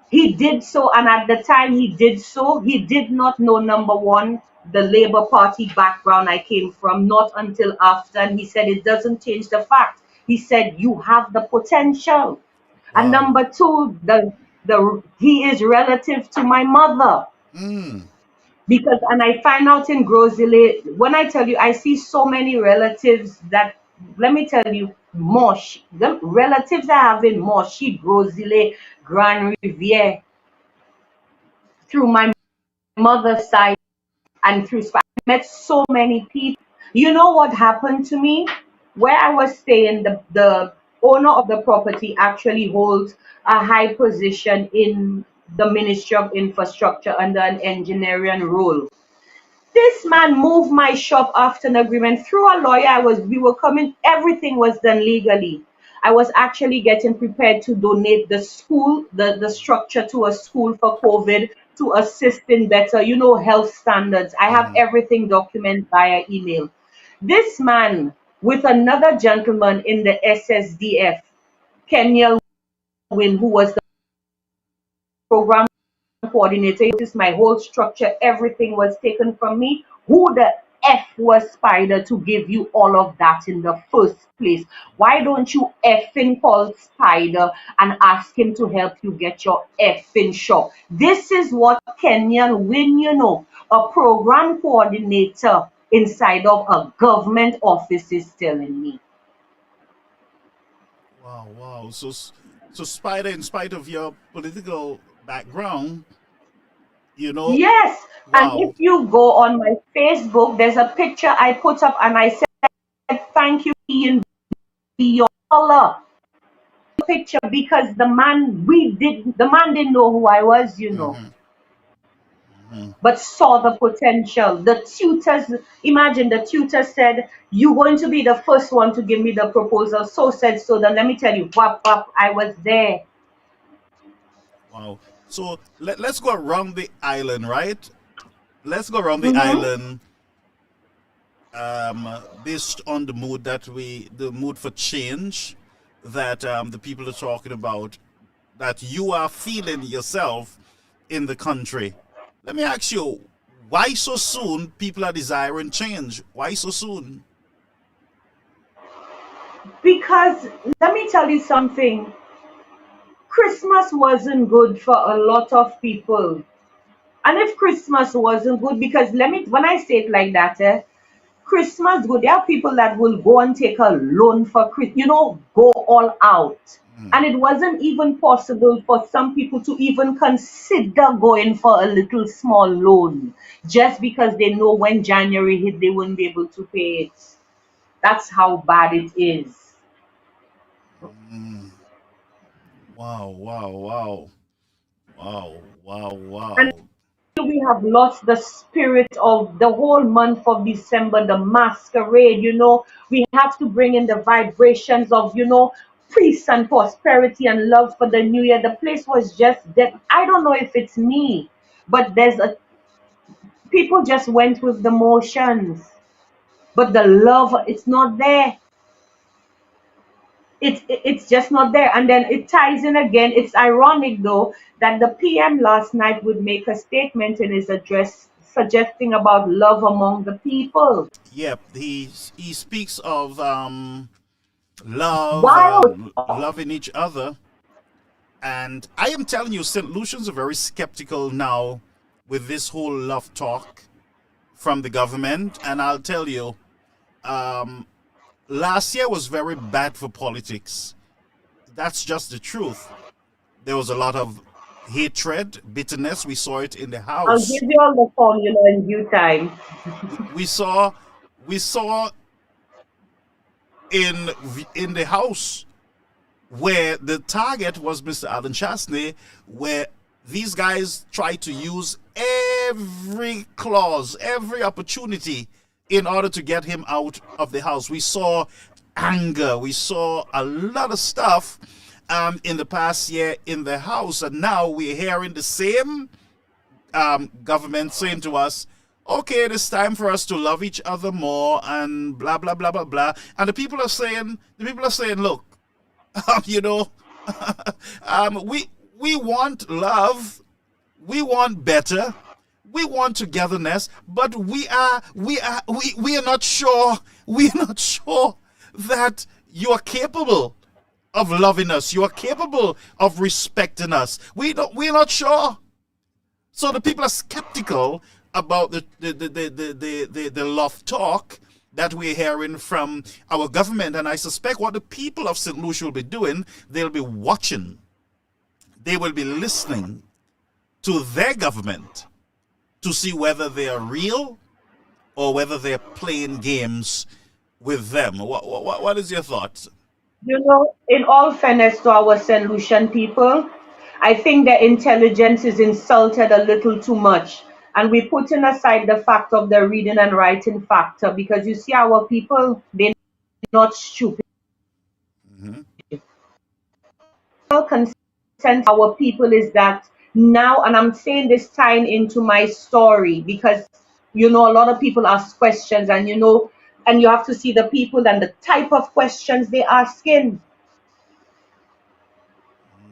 He did so, and at the time he did so, he did not know, number one, the Labour Party background I came from, not until after. And he said, "It doesn't change the fact." He said, "You have the potential." And Wow. number two, the he is relative to my mother. Mm. Because, and I find out in Grosile, when I tell you, I see so many relatives that, let me tell you, Mosh, the relatives I have in Moshi, Grosile, Grand Riviere, through my mother's side and through I met so many people. You know what happened to me? Where I was staying, the owner of the property actually holds a high position in the Ministry of Infrastructure under an engineering role. This man moved my shop after an agreement through a lawyer. We were coming, everything was done legally. I was actually getting prepared to donate the school, the structure to a school for COVID to assist in better, health standards. I have Mhm. everything documented via email. This man with another gentleman in the SSDF, Kenya Win, who was the program coordinator, noticed my whole structure, everything was taken from me. Who the F was Spider to give you all of that in the first place? Why don't you effing call Spider and ask him to help you get your effing shop? This is what Kenyan Win, a program coordinator inside of a government office is telling me. Wow, wow. So Spider, in spite of your political background, you know, Yes, and if wow. you go on my Facebook, there's a picture I put up and I said, "Thank you, Ian, be your color." Picture because the man didn't know who I was, Hmm. Hmm. but saw the potential. The tutors, imagine the tutor said, "You're going to be the first one to give me the proposal." So said, so then let me tell you, whap, whap, I was there. Wow. So let's go around the island, right? Let's go around the Hmm. island, based on the mood for change that the people are talking about, that you are feeling yourself in the country. Let me ask you, why so soon people are desiring change? Why so soon? Because let me tell you something, Christmas wasn't good for a lot of people. And if Christmas wasn't good, because when I say it like that, Christmas good. There are people that will go and take a loan for Christmas, go all out. Mm. And it wasn't even possible for some people to even consider going for a little small loan just because they know when January hit, they wouldn't be able to pay it. That's how bad it is. Mm. Wow, wow, wow. Wow, wow, And wow. we have lost the spirit of the whole month of December, the masquerade. We have to bring in the vibrations of, peace and prosperity and love for the new year. The place was just dead. I don't know if it's me, but people just went with the motions, but the love, it's not there. It's just not there. And then it ties in again. It's ironic though that the PM last night would make a statement in his address suggesting about love among the people. Yep, he speaks of love, Wild. loving each other. And I am telling you, St. Lucians are very skeptical now with this whole love talk from the government. And I'll tell you, um, last year was very bad for politics. That's just the truth. There was a lot of hatred, bitterness. We saw it in the I'll house. give you all the formula in due time. We saw in the house where the target was Mr. Alan Chasney, where these guys tried to use every clause, every opportunity in order to get him out of the house. We saw anger. We saw a lot of stuff in the past year in the house, and now we're hearing the same government saying to us, okay, it is time for us to love each other more, and blah blah blah blah blah. And the people are saying, look, you know, we want love, we want better, we want togetherness, but we are not sure. We are not sure that you are capable of loving us. You are capable of respecting us. We're not sure. So the people are skeptical about the love talk that we're hearing from our government. And I suspect what the people of St. Lucia will be doing, they'll be watching. They will be listening to their government to see whether they are real or whether they're playing games with them. What is your thoughts? You know, in all fairness to our St. Lucian people, I think their intelligence is insulted a little too much. And we're putting aside the fact of the reading and writing factor, because you see, our people, they're not stupid. Consent our people is that now, and I'm saying this tying into my story, because you know a lot of people ask questions, and you know, and you have to see the people and the type of questions they asking.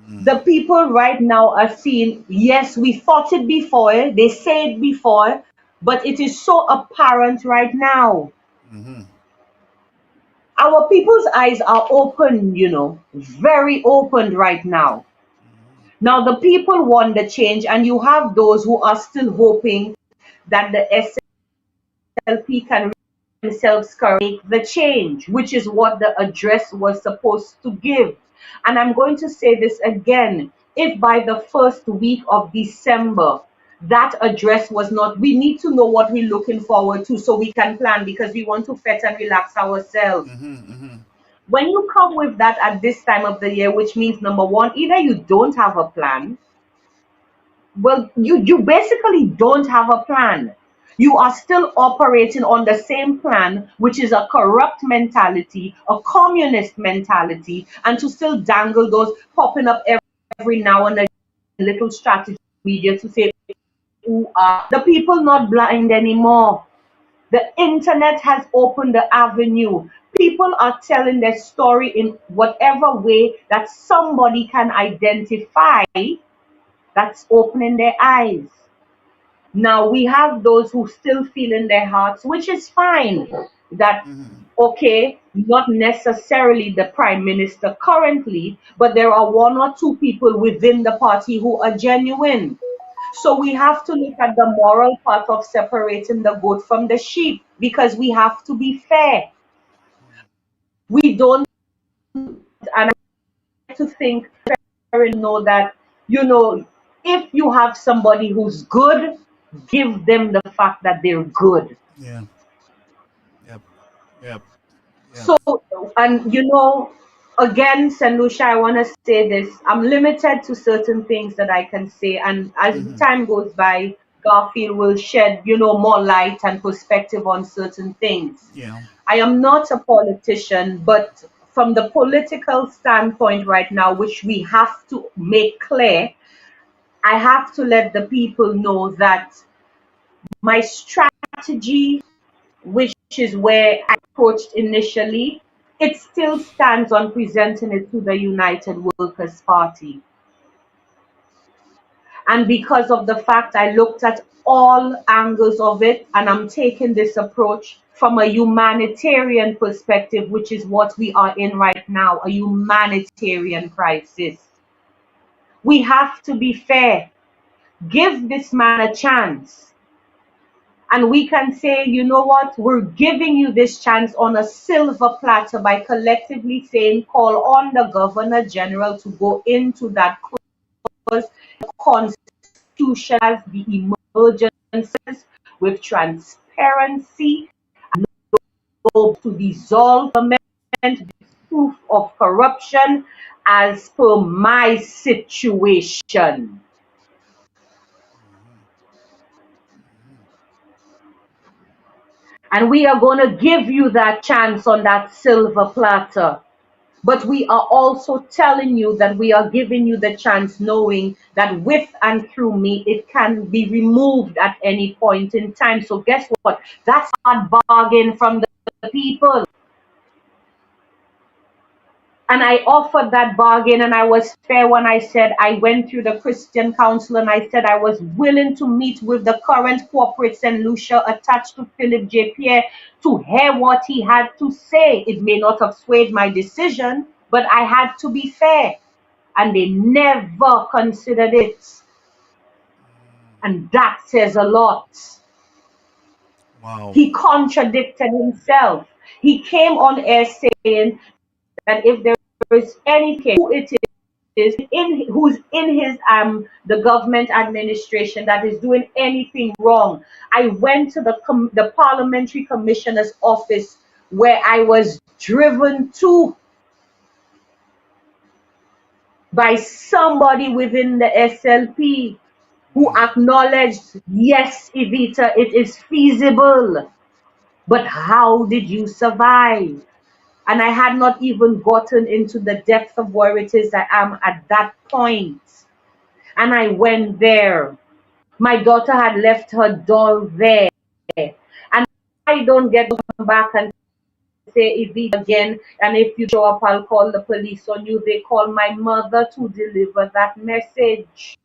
The people right now are seeing, yes, we thought it before, they say it before, but it is so apparent right now. Our people's eyes are open, you know, very open right now. Now the people want the change, and you have those who are still hoping that the SLP can themselves make the change, which is what the address was supposed to give. And I'm going to say this again. If by the first week of December, that address was not, we need to know what we're looking forward to so we can plan, because we want to fet and relax ourselves. When you come with that at this time of the year, which means number one, either you don't have a plan. Well, you basically don't have a plan. You are still operating on the same plan, which is a corrupt mentality, a communist mentality, and to still dangle those popping up every now and then little strategy media to say, who are the people not blind anymore? The internet has opened the avenue. People are telling their story in whatever way that somebody can identify, that's opening their eyes. Now we have those who still feel in their hearts, which is fine, that okay, not necessarily the prime minister currently, but there are one or two people within the party who are genuine. So we have to look at the moral part of separating the goat from the sheep, because we have to be fair. We don't, and I like to think, know that, you know, if you have somebody who's good, give them the fact that they're good. Yeah. Yep. Yep. So, and you know, again, St. Lucia, I want to say this. I'm limited to certain things that I can say. And as time goes by, Garfield will shed, you know, more light and perspective on certain things. Yeah. I am not a politician, but from the political standpoint right now, which we have to make clear, I have to let the people know that my strategy, which is where I approached initially, it still stands on presenting it to the United Workers' Party. And because of the fact I looked at all angles of it, and I'm taking this approach from a humanitarian perspective, which is what we are in right now, a humanitarian crisis. We have to be fair. Give this man a chance. And we can say, you know what, we're giving you this chance on a silver platter by collectively saying, call on the Governor General to go into that the Constitution has the emergencies with transparency, no to dissolve government, proof of corruption as per my situation. And we are going to give you that chance on that silver platter. But we are also telling you that we are giving you the chance, knowing that with and through me, it can be removed at any point in time. So, guess what? That's not bargain from the people. And I offered that bargain, and I was fair when I said I went through the Christian Council and I said I was willing to meet with the current corporates and Lucia attached to Philip J. Pierre to hear what he had to say. It may not have swayed my decision, but I had to be fair. And they never considered it. And that says a lot. Wow. He contradicted himself. He came on air saying that if there is any case, who it is who's in his the government administration that is doing anything wrong. I went to the parliamentary commissioner's office where I was driven to by somebody within the SLP who acknowledged, yes, Evita, it is feasible. But how did you survive? And I had not even gotten into the depth of where it is I am at that point. And I went there. My daughter had left her doll there. And I don't get to come back and say Evita again. And if you show up, I'll call the police on you. They call my mother to deliver that message.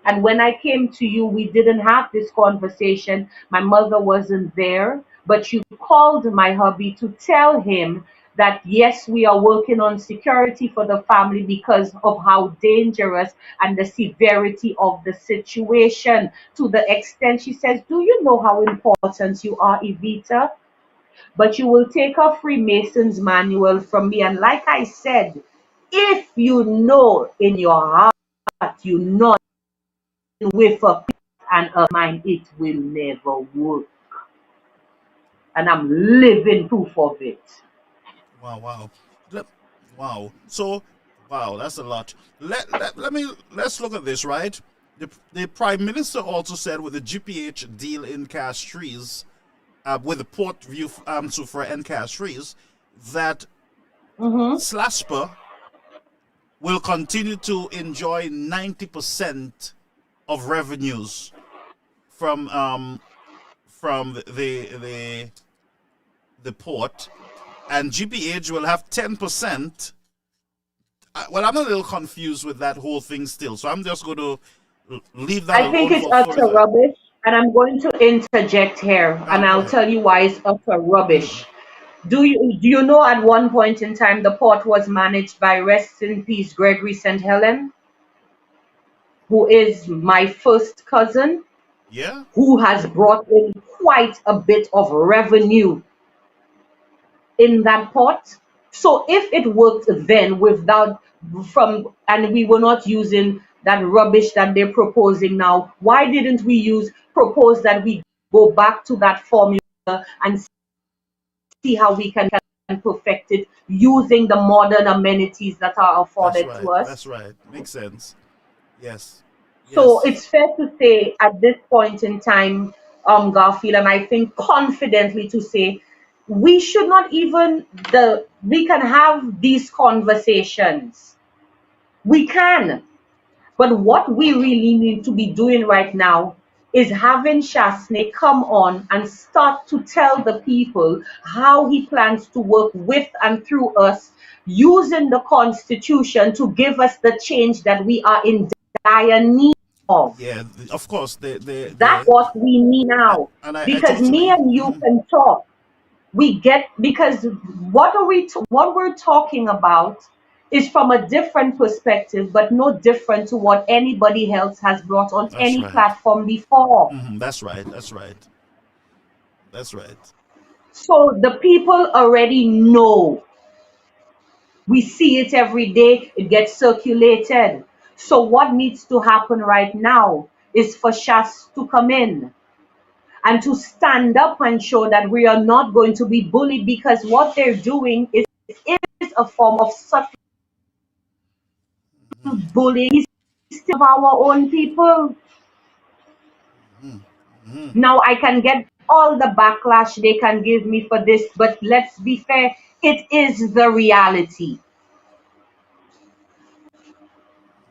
And when I came to you, we didn't have this conversation. My mother wasn't there, but you called my hubby to tell him that yes, we are working on security for the family because of how dangerous and the severity of the situation. To the extent she says, do you know how important you are, Evita? But you will take a Freemason's manual from me. And like I said, if you know in your heart you know with a peace and a mind, it will never work. And I'm living proof of it. Wow. Wow. So, wow, that's a lot. Let's look at this, right? The Prime Minister also said with the GPH deal in Castries, with the port view for and Castries, that Slasper will continue to enjoy 90% of revenues from the port, and GPH will have 10%. Well, I'm a little confused with that whole thing still, so I'm just going to leave that I think alone it's for utter further. rubbish, and I'm going to interject here, and Go I'll ahead. tell you why it's utter rubbish. Do you know at one point in time the port was managed by rest in peace Gregory St. Helen, who is my first cousin, Yeah. who has brought in quite a bit of revenue in that port. So if it worked then without and we were not using that rubbish that they're proposing now, why didn't we propose that we go back to that formula and see how we can perfect it using the modern amenities that are That's afforded right. to us? That's right. Makes sense. Yes. So Yes. it's fair to say at this point in time, Garfield, and I think confidently to say, we should not even we can have these conversations. We can. But what we really need to be doing right now is having Shasne come on and start to tell the people how he plans to work with and through us, using the Constitution to give us the change that we are in dire need of. Yeah. Of course. That's what we need now. I Because me totally. and you can talk. Because what we're talking about is from a different perspective, but no different to what anybody else has brought on That's any right. platform before. That's right. That's right. That's right. So the people already know. We see it every day, it gets circulated. So what needs to happen right now is for Shas to come in and to stand up and show that we are not going to be bullied, because what they're doing is a form of subtle bullying of our own people. Now I can get all the backlash they can give me for this, but let's be fair, it is the reality.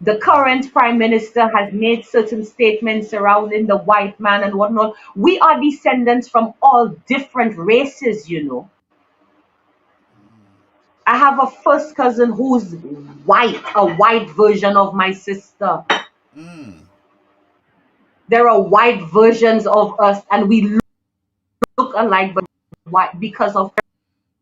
The current prime minister has made certain statements surrounding the white man and whatnot. We are descendants from all different races, you know. I have a first cousin who's white, a white version of my sister. There are white versions of us, and we look alike, but white because of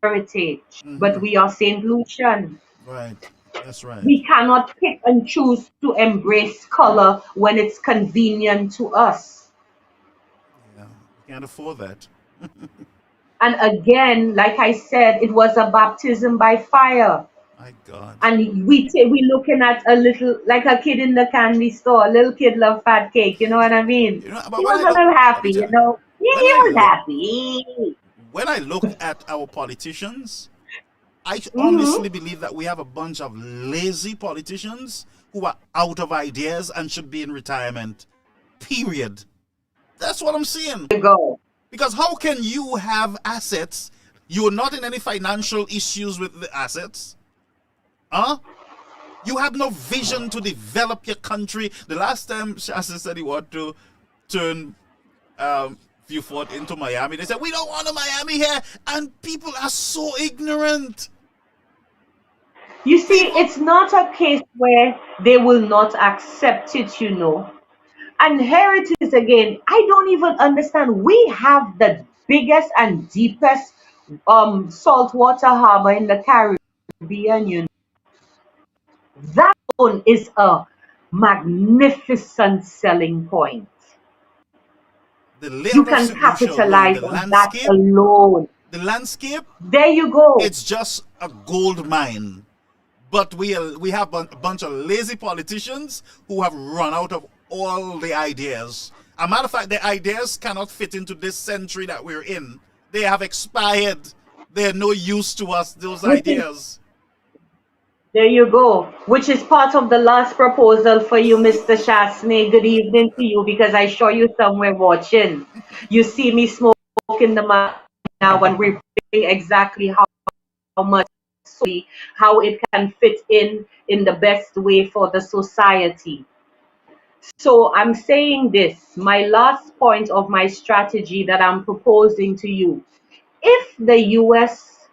heritage. But we are Saint Lucian. Right. That's right. We cannot pick and choose to embrace color when it's convenient to us. Yeah, we can't afford that. And again, like I said, it was a baptism by fire. My God. And we looking at a little, like a kid in the candy store. A little kid love fat cake. You know what I mean? You know, He but was a little happy, you know. Yeah, he was happy. when I look at our politicians, I honestly believe that we have a bunch of lazy politicians who are out of ideas and should be in retirement. Period. That's what I'm seeing. There you go. Because how can you have assets? You're not in any financial issues with the assets. Huh? You have no vision to develop your country. The last time Shasta said he wanted to turn Viewfort into Miami, they said, we don't want a Miami here. And people are so ignorant. You see, it's not a case where they will not accept it, you know. And here it is again. I don't even understand. We have the biggest and deepest saltwater harbor in the Caribbean, you know. That one is a magnificent selling point. The You layout of can St. Lucia alone, capitalize on that alone. the landscape, There you go. it's just a gold mine. But we have a bunch of lazy politicians who have run out of all the ideas. A matter of fact, the ideas cannot fit into this century that we're in. They have expired. They're no use to us, those ideas. There you go. Which is part of the last proposal for you, Mr. Shasney. Good evening to you, because I saw you somewhere watching. You see me smoking the mic now and repeating exactly how much, how it can fit in the best way for the society. So I'm saying this, my last point of my strategy that I'm proposing to you. If the US,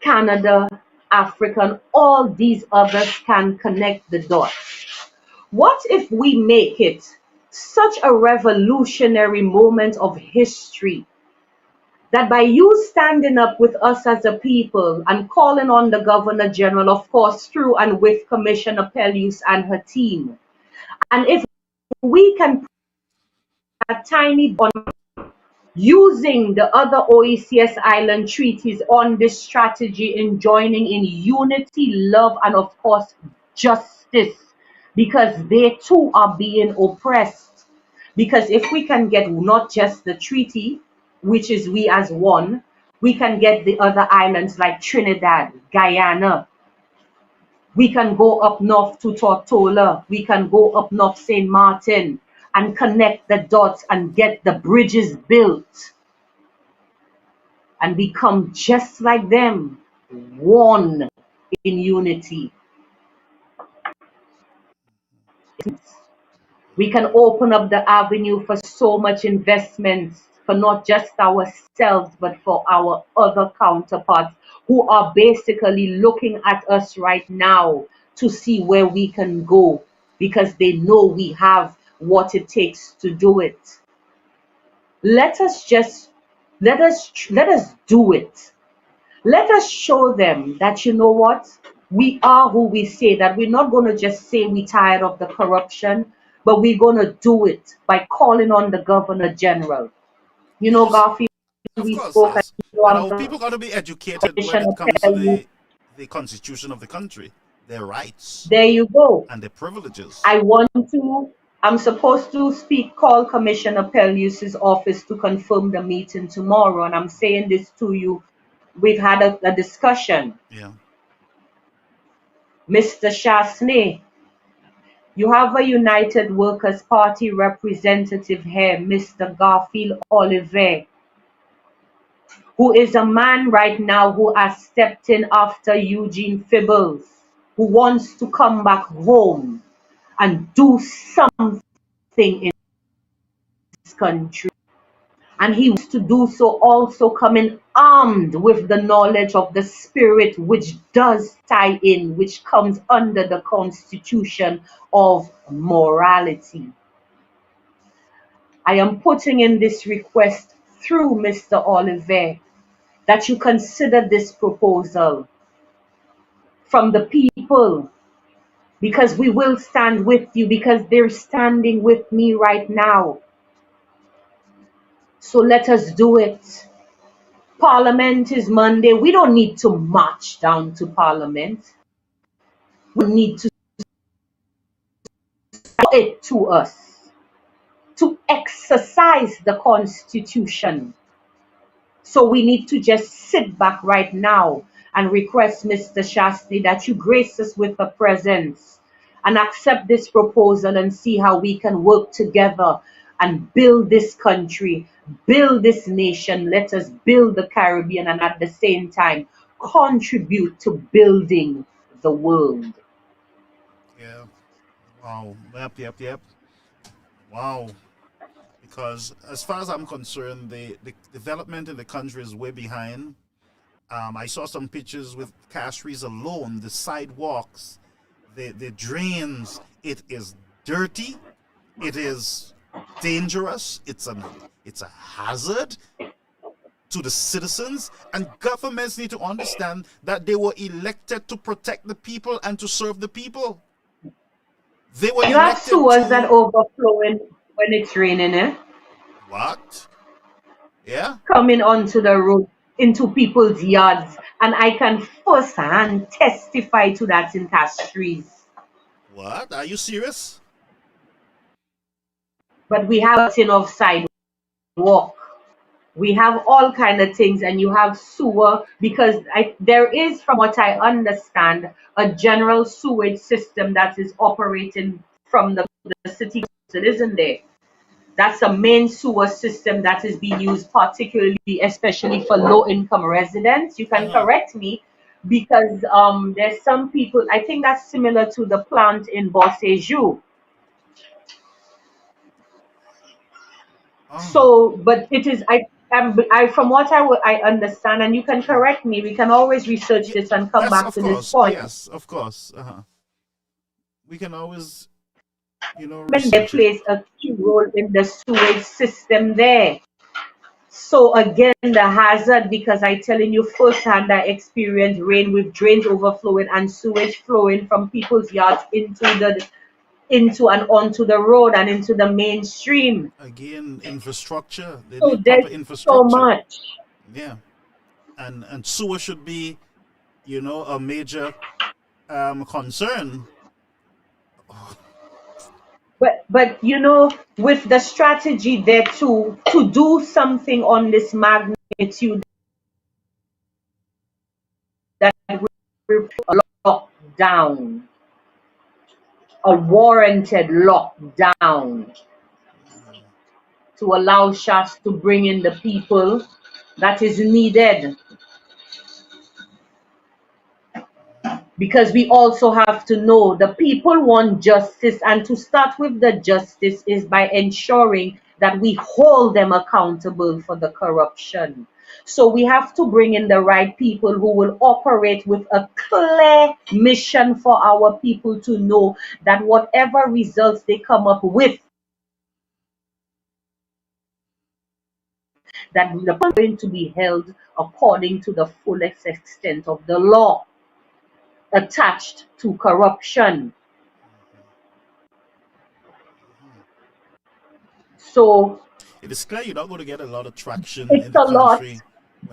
Canada, African, all these others can connect the dots. What if we make it such a revolutionary moment of history that by you standing up with us as a people and calling on the Governor General, of course, through and with Commissioner Peleus and her team, and if we can put a tiny bond using the other OECS island treaties on this strategy in joining in unity, love, and of course, justice, because they too are being oppressed. Because if we can get not just the treaty, which is we as one, we can get the other islands like Trinidad, Guyana. We can go up north to Tortola. We can go up north St. Martin and connect the dots and get the bridges built and become just like them, one in unity. We can open up the avenue for so much investments for not just ourselves, but for our other counterparts who are basically looking at us right now to see where we can go, because they know we have what it takes to do it. Let us do it. Let us show them that, you know what, we are who we say, that we're not going to just say we're tired of the corruption, but we're going to do it by calling on the Governor General. You know, Garfield, Of we course, spoke yes. and And our people got to be educated when it comes to the Constitution of the country. their rights There you go. and their privileges. I'm supposed to call Commissioner Pelius's office to confirm the meeting tomorrow, and I'm saying this to you. We've had a discussion. Yeah. Mr. Chasney, you have a United Workers' Party representative here, Mr. Garfield Oliver, who is a man right now who has stepped in after Eugene Fibbles, who wants to come back home and do something in this country. And he wants to do so also coming armed with the knowledge of the spirit which does tie in, which comes under the constitution of morality. I am putting in this request through Mr. Oliver that you consider this proposal from the people, because we will stand with you, because they're standing with me right now. So let us do it. Parliament is Monday. We don't need to march down to Parliament. We need to it to us to exercise the Constitution. So we need to just sit back right now and request Mr. Shastri that you grace us with a presence and accept this proposal and see how we can work together and build this country, build this nation. Let us build the Caribbean and at the same time contribute to building the world. Yeah. Wow. Yep. Wow. Because as far as I'm concerned, the development in the country is way behind. I saw some pictures with Castries alone, the sidewalks, the drains. It is dirty. It is dangerous. It's a hazard to the citizens, and governments need to understand that they were elected to protect the people and to serve the people. They were You have elected sewers to that overflow when it's raining, eh? what? Yeah. Coming onto the road into people's yards, and I can firsthand testify to that in Castries. What? Are you serious? But we have enough sidewalk. We have all kind of things, and you have sewer because there is, from what I understand, a general sewage system that is operating from the city council, isn't there? That's a main sewer system that is being used particularly, especially for low-income residents. You can correct me because there's some people, I think that's similar to the plant in Bossejou. So, but it is, from what I understand, and you can correct me, we can always research this and come back to this point. Yes, of course. We can always, When they plays a key role in the sewage system there. So again, the hazard, because I telling you firsthand, I experienced rain with drains overflowing and sewage flowing from people's yards into and onto the road and into the mainstream. Again, infrastructure. They so need proper there's infrastructure. so much. Yeah, and sewer should be, a major concern. But with the strategy there to do something on this magnitude, that we're locked down, a warranted lockdown, to allow shots to bring in the people that is needed. Because we also have to know the people want justice, and to start with the justice is by ensuring that we hold them accountable for the corruption. So we have to bring in the right people who will operate with a clear mission for our people to know that whatever results they come up with, that the people are going to be held according to the fullest extent of the law attached to corruption. So it is clear you're not going to get a lot of traction in the country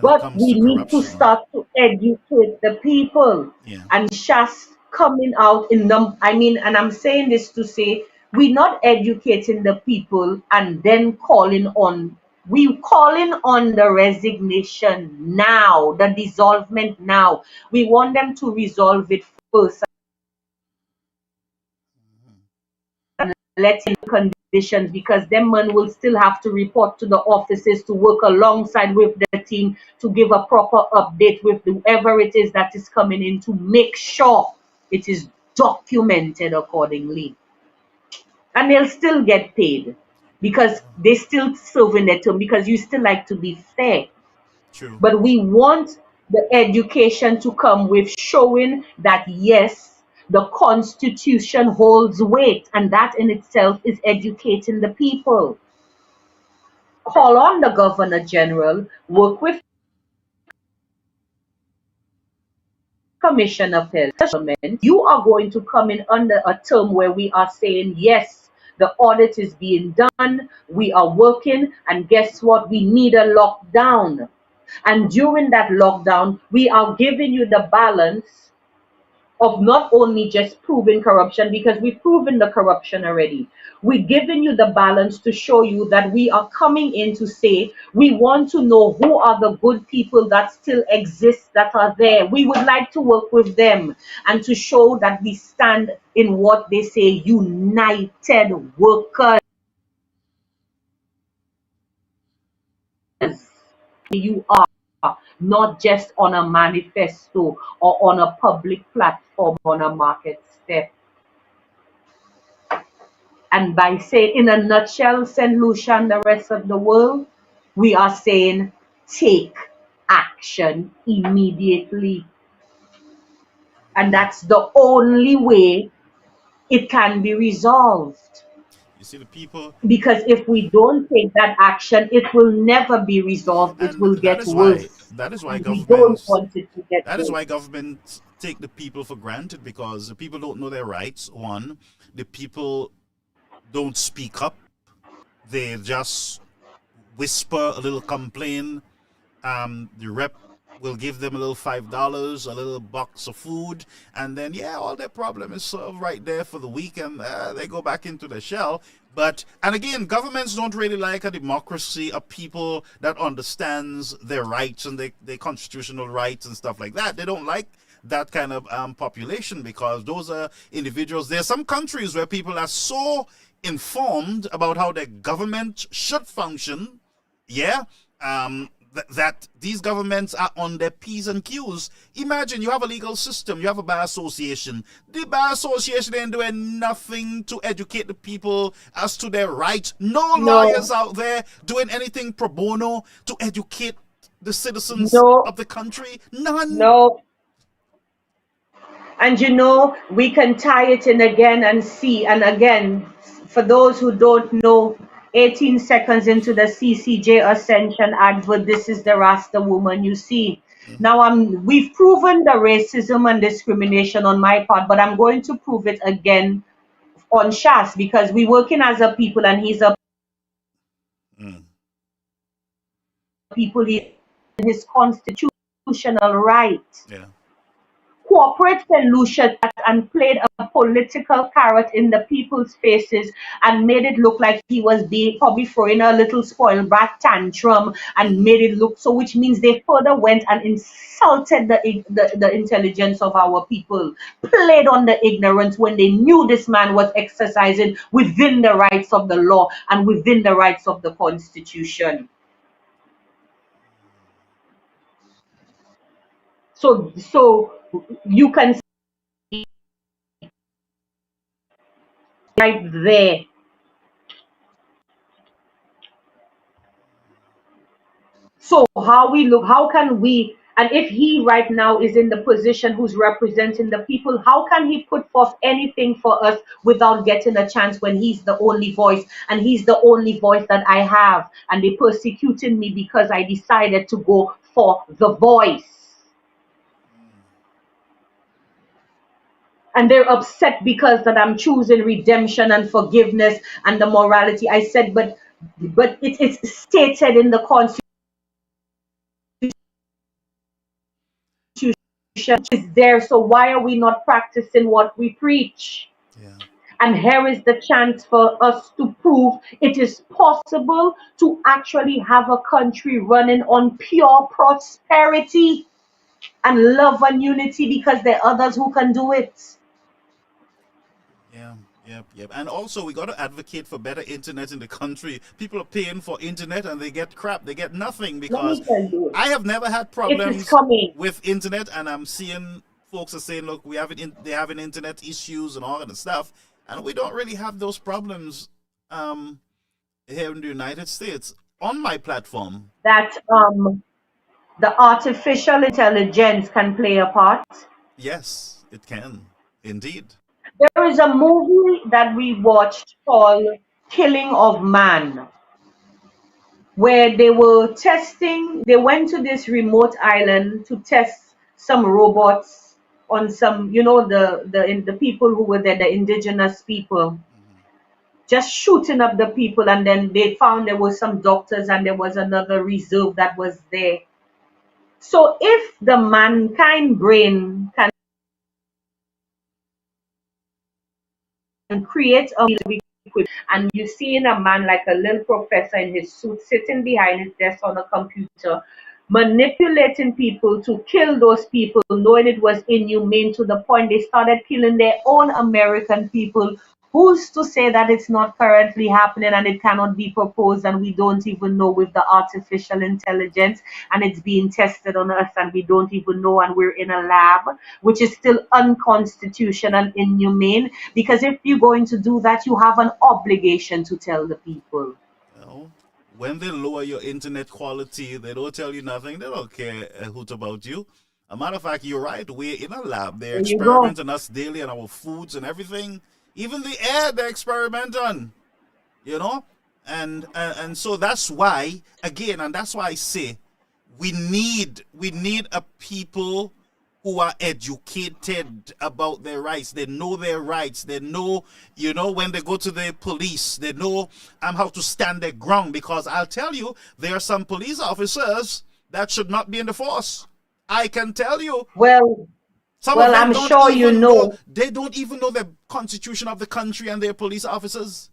but we need to start to educate the people. Yeah. And Shas coming out in I mean, and I'm saying this to say we're not educating the people and then we calling on the resignation now, the dissolvement now. We want them to resolve it first and let in conditions, because them man will still have to report to the offices to work alongside with the team to give a proper update with whoever it is that is coming in to make sure it is documented accordingly. And they'll still get paid because they still serving their term, because you still like to be fair. True. But we want the education to come with showing that yes, the Constitution holds weight, and that in itself is educating the people. Call on the Governor General, work with Commissioner Pell. You are going to come in under a term where we are saying, yes, the audit is being done, we are working, and guess what? We need a lockdown. And during that lockdown, we are giving you the balance of not only just proving corruption, because we've proven the corruption already. We're giving you the balance to show you that we are coming in to say we want to know who are the good people that still exist, that are there. We would like to work with them and to show that we stand in what they say, united workers. You are not just on a manifesto or on a public platform on a market step. And by saying, in a nutshell, St. Lucia and the rest of the world, we are saying take action immediately. And that's the only way it can be resolved. You see, the people, Because if we don't take that action, it will never be resolved. It and will get worse. that is why And we don't governments want it to get that is worse. why governments take the people for granted, because the people don't know their rights. One, the people don't speak up. They just whisper a little complaint. The rep will give them a little $5, a little box of food, and then yeah, all their problem is solved right there for the week, and they go back into the shell. But and again, governments don't really like a democracy, a people that understands their rights and their constitutional rights and stuff like that. They don't like that kind of population, because those are individuals. There are some countries where people are so informed about how their government should function, yeah, that these governments are on their P's and Q's. Imagine you have a legal system, you have a bar association. The bar association ain't doing nothing to educate the people as to their rights. No lawyers out there doing anything pro bono to educate the citizens of the country. None. No. And we can tie it in again and see. And again, for those who don't know, 18 seconds into the CCJ Ascension advert, this is the Rasta woman you see. Now we've proven the racism and discrimination on my part, but I'm going to prove it again on Shas, because we're working as a people and he's a people, his constitutional right. Yeah. Corporate Lucia and played a political carrot in the people's faces and made it look like he was probably throwing a little spoiled brat tantrum and made it look so, which means they further went and insulted the intelligence of our people, played on the ignorance when they knew this man was exercising within the rights of the law and within the rights of the Constitution. So you can see right there. So how can we, and if he right now is in the position who's representing the people, how can he put forth anything for us without getting a chance when he's the only voice, and he's the only voice that I have, and they persecuting me because I decided to go for the voice. And they're upset because that I'm choosing redemption and forgiveness and the morality. I said, but it is stated in the Constitution is there, so why are we not practicing what we preach? Yeah. And here is the chance for us to prove it is possible to actually have a country running on pure prosperity and love and unity, because there are others who can do it. Yeah, yep. And also, we got to advocate for better internet in the country. People are paying for internet and they get crap. They get nothing Let because me tell you, I have never had it is problems coming. with internet, and I'm seeing folks are saying, look, they're having internet issues and all of the stuff, and we don't really have those problems here in the United States. On my platform, That the artificial intelligence can play a part. yes, it can indeed. There is a movie that we watched called Killing of Man, where they went to this remote island to test some robots on some, the people who were there, the indigenous people, just shooting up the people, and then they found there were some doctors and there was another reserve that was there. So if the mankind brain can create a equipment, and you seeing a man like a little professor in his suit sitting behind his desk on a computer, manipulating people to kill those people, knowing it was inhumane to the point they started killing their own American people. Who's to say that it's not currently happening and it cannot be proposed, and we don't even know with the artificial intelligence, and it's being tested on us and we don't even know, and we're in a lab, which is still unconstitutional and inhumane, because if you're going to do that, you have an obligation to tell the people. Well, when they lower your internet quality, they don't tell you nothing. They don't care a hoot about you. A matter of fact, you're right. We're in a lab. They're There you go. experimenting us daily on our foods and everything. Even the air they're experimenting, and so that's why, again, and that's why I say we need a people who are educated about their rights. They know their rights. They know, when they go to the police, they know how to stand their ground, because I'll tell you, there are some police officers that should not be in the force. I can tell you. Well, Some of them I'm don't sure you even know. They don't even know the constitution of the country and their police officers.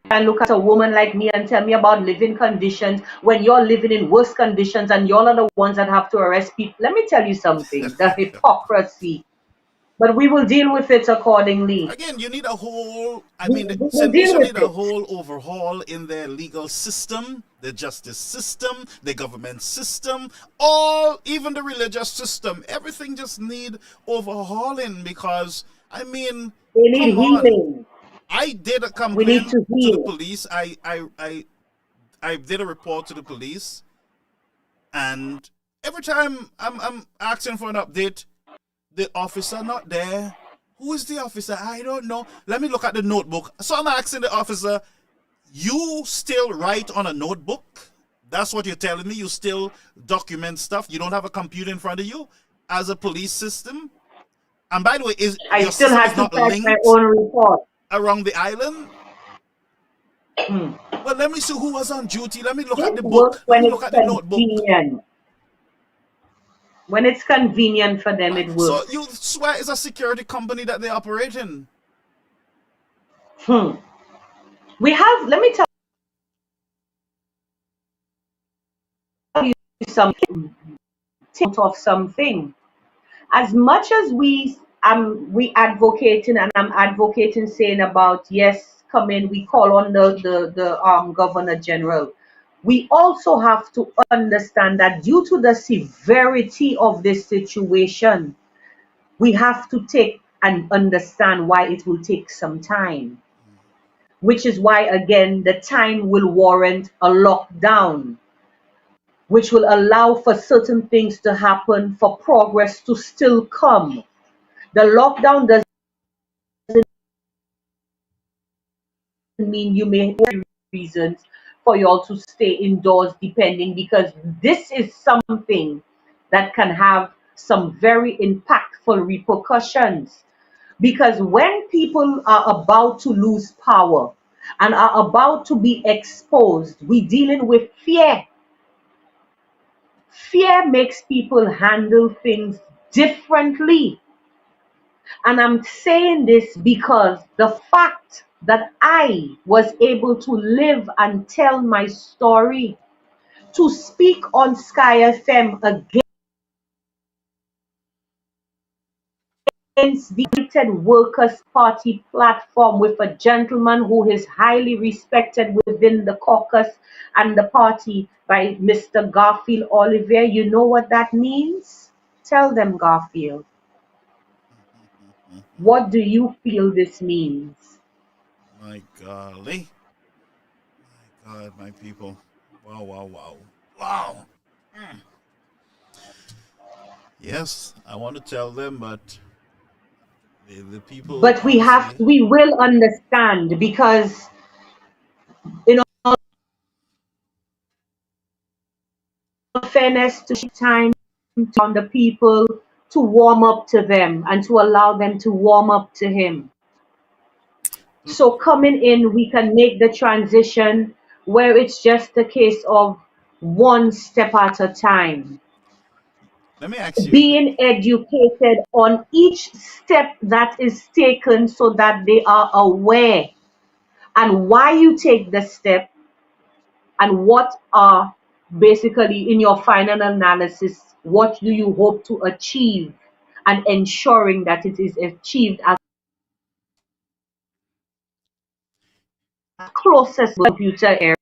And look at a woman like me and tell me about living conditions when you're living in worse conditions, and y'all are the ones that have to arrest people. Let me tell you something, the hypocrisy. But we will deal with it accordingly. Again, you need a whole, We'll St. deal Lucia with need a it. whole overhaul in their legal system, the justice system, the government system, even the religious system. Everything just need overhauling, because, They need come on. healing. I did a We need complaint to to the heal. police. I did a report to the police, and every time I'm asking for an update, the officer not there. Who is the officer? I don't know. Let me look at the notebook. So I'm asking the officer, you still write on a notebook? That's what you're telling me? You still document stuff? You don't have a computer in front of you as a police system? And by the way, I your still system have is to not type my linked own report. around the island? Well, let me see who was on duty. Let me look at It the works book. Let when me it's look at the notebook. convenient. When it's convenient for them, it So works. you swear it's a security company that they operate in? Let me tell you something, of something. As much as we advocating, and I'm advocating, saying about, yes, come in, we call on the Governor General. We also have to understand that due to the severity of this situation, we have to take and understand why it will take some time, which is why, again, the time will warrant a lockdown, which will allow for certain things to happen, for progress to still come. The lockdown doesn't mean you may have reasons for you all to stay indoors, depending, because this is something that can have some very impactful repercussions. Because when people are about to lose power and are about to be exposed, we're dealing with fear. Fear makes people handle things differently. And I'm saying this because the fact that I was able to live and tell my story, to speak on Sky FM against the United Workers' Party platform with a gentleman who is highly respected within the caucus and the party by Mr. Garfield Olivier, you know what that means? Tell them, Garfield. What do you feel this means? My golly. My God, my people. Wow, wow, wow. Wow. Mm. Yes, I want to tell them, but the people But honestly. we will understand because in all fairness to time on the people to warm up to them and to allow them to warm up to him. So coming in, we can make the transition where it's just a case of one step at a time, Let me ask you. being educated on each step that is taken so that they are aware and why you take the step and what are basically in your final analysis, what do you hope to achieve and ensuring that it is achieved as closest to the future era.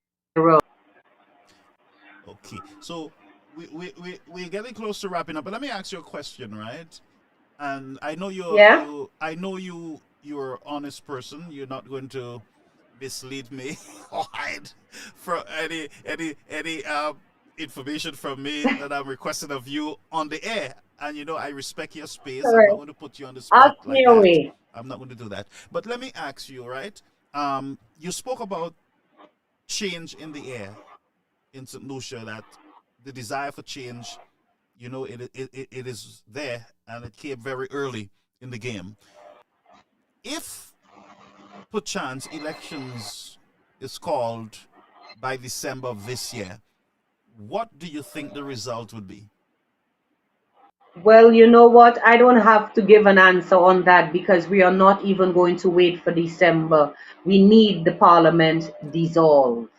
Okay, so we're getting close to wrapping up, but let me ask you a question, right? And I know Yeah? I know you're an honest person. You're not going to mislead me or hide from any information from me that I'm requesting of you on the air. And I respect your space. I'm not Correct. going to put you on the spot Ask like me that. away. I'm not going to do that. But let me ask you, right? You spoke about change in the air in St. Lucia, that the desire for change, it is there, and it came very early in the game. If perchance elections is called by December of this year, what do you think the result would be? Well, you know what? I don't have to give an answer on that because we are not even going to wait for December. We need the parliament dissolved.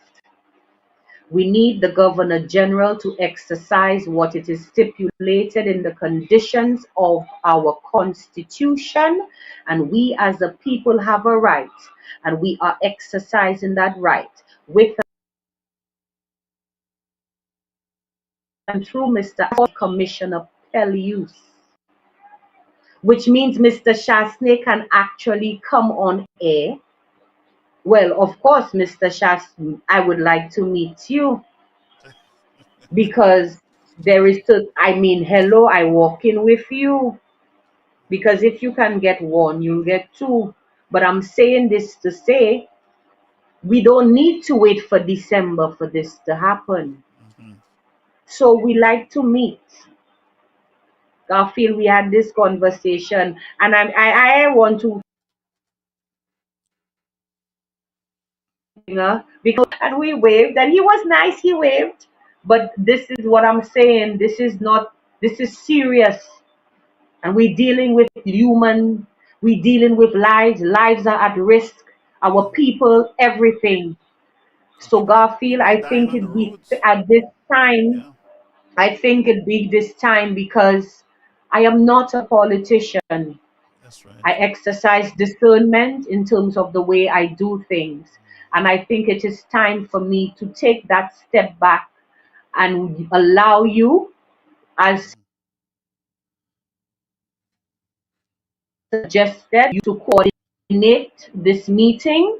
We need the Governor General to exercise what it is stipulated in the conditions of our Constitution, and we as a people have a right, and we are exercising that right with and through Mr. Commissioner Pelius, which means Mr. Shasney can actually come on air. Well, of course, Mr. Shasney, I would like to meet you because there is to, I mean, hello, I walk in with you because if you can get one, you'll get two. But I'm saying this to say we don't need to wait for December for this to happen. Mm-hmm. So we like to meet. Garfield, we had this conversation, and I want to, because and we waved, and he was nice. He waved, but this is what I'm saying. This is not. This is serious. And we're dealing with human, we're dealing with lives are at risk, our people, everything. So Garfield, People are I dying think on the it be roads. at this time, Yeah, I think it be this time because I am not a politician. that's I right. exercise discernment in terms of the way I do things. And I think it is time for me to take that step back and allow you, as suggested, you to coordinate this meeting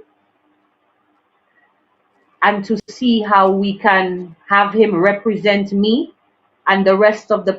and to see how we can have him represent me and the rest of the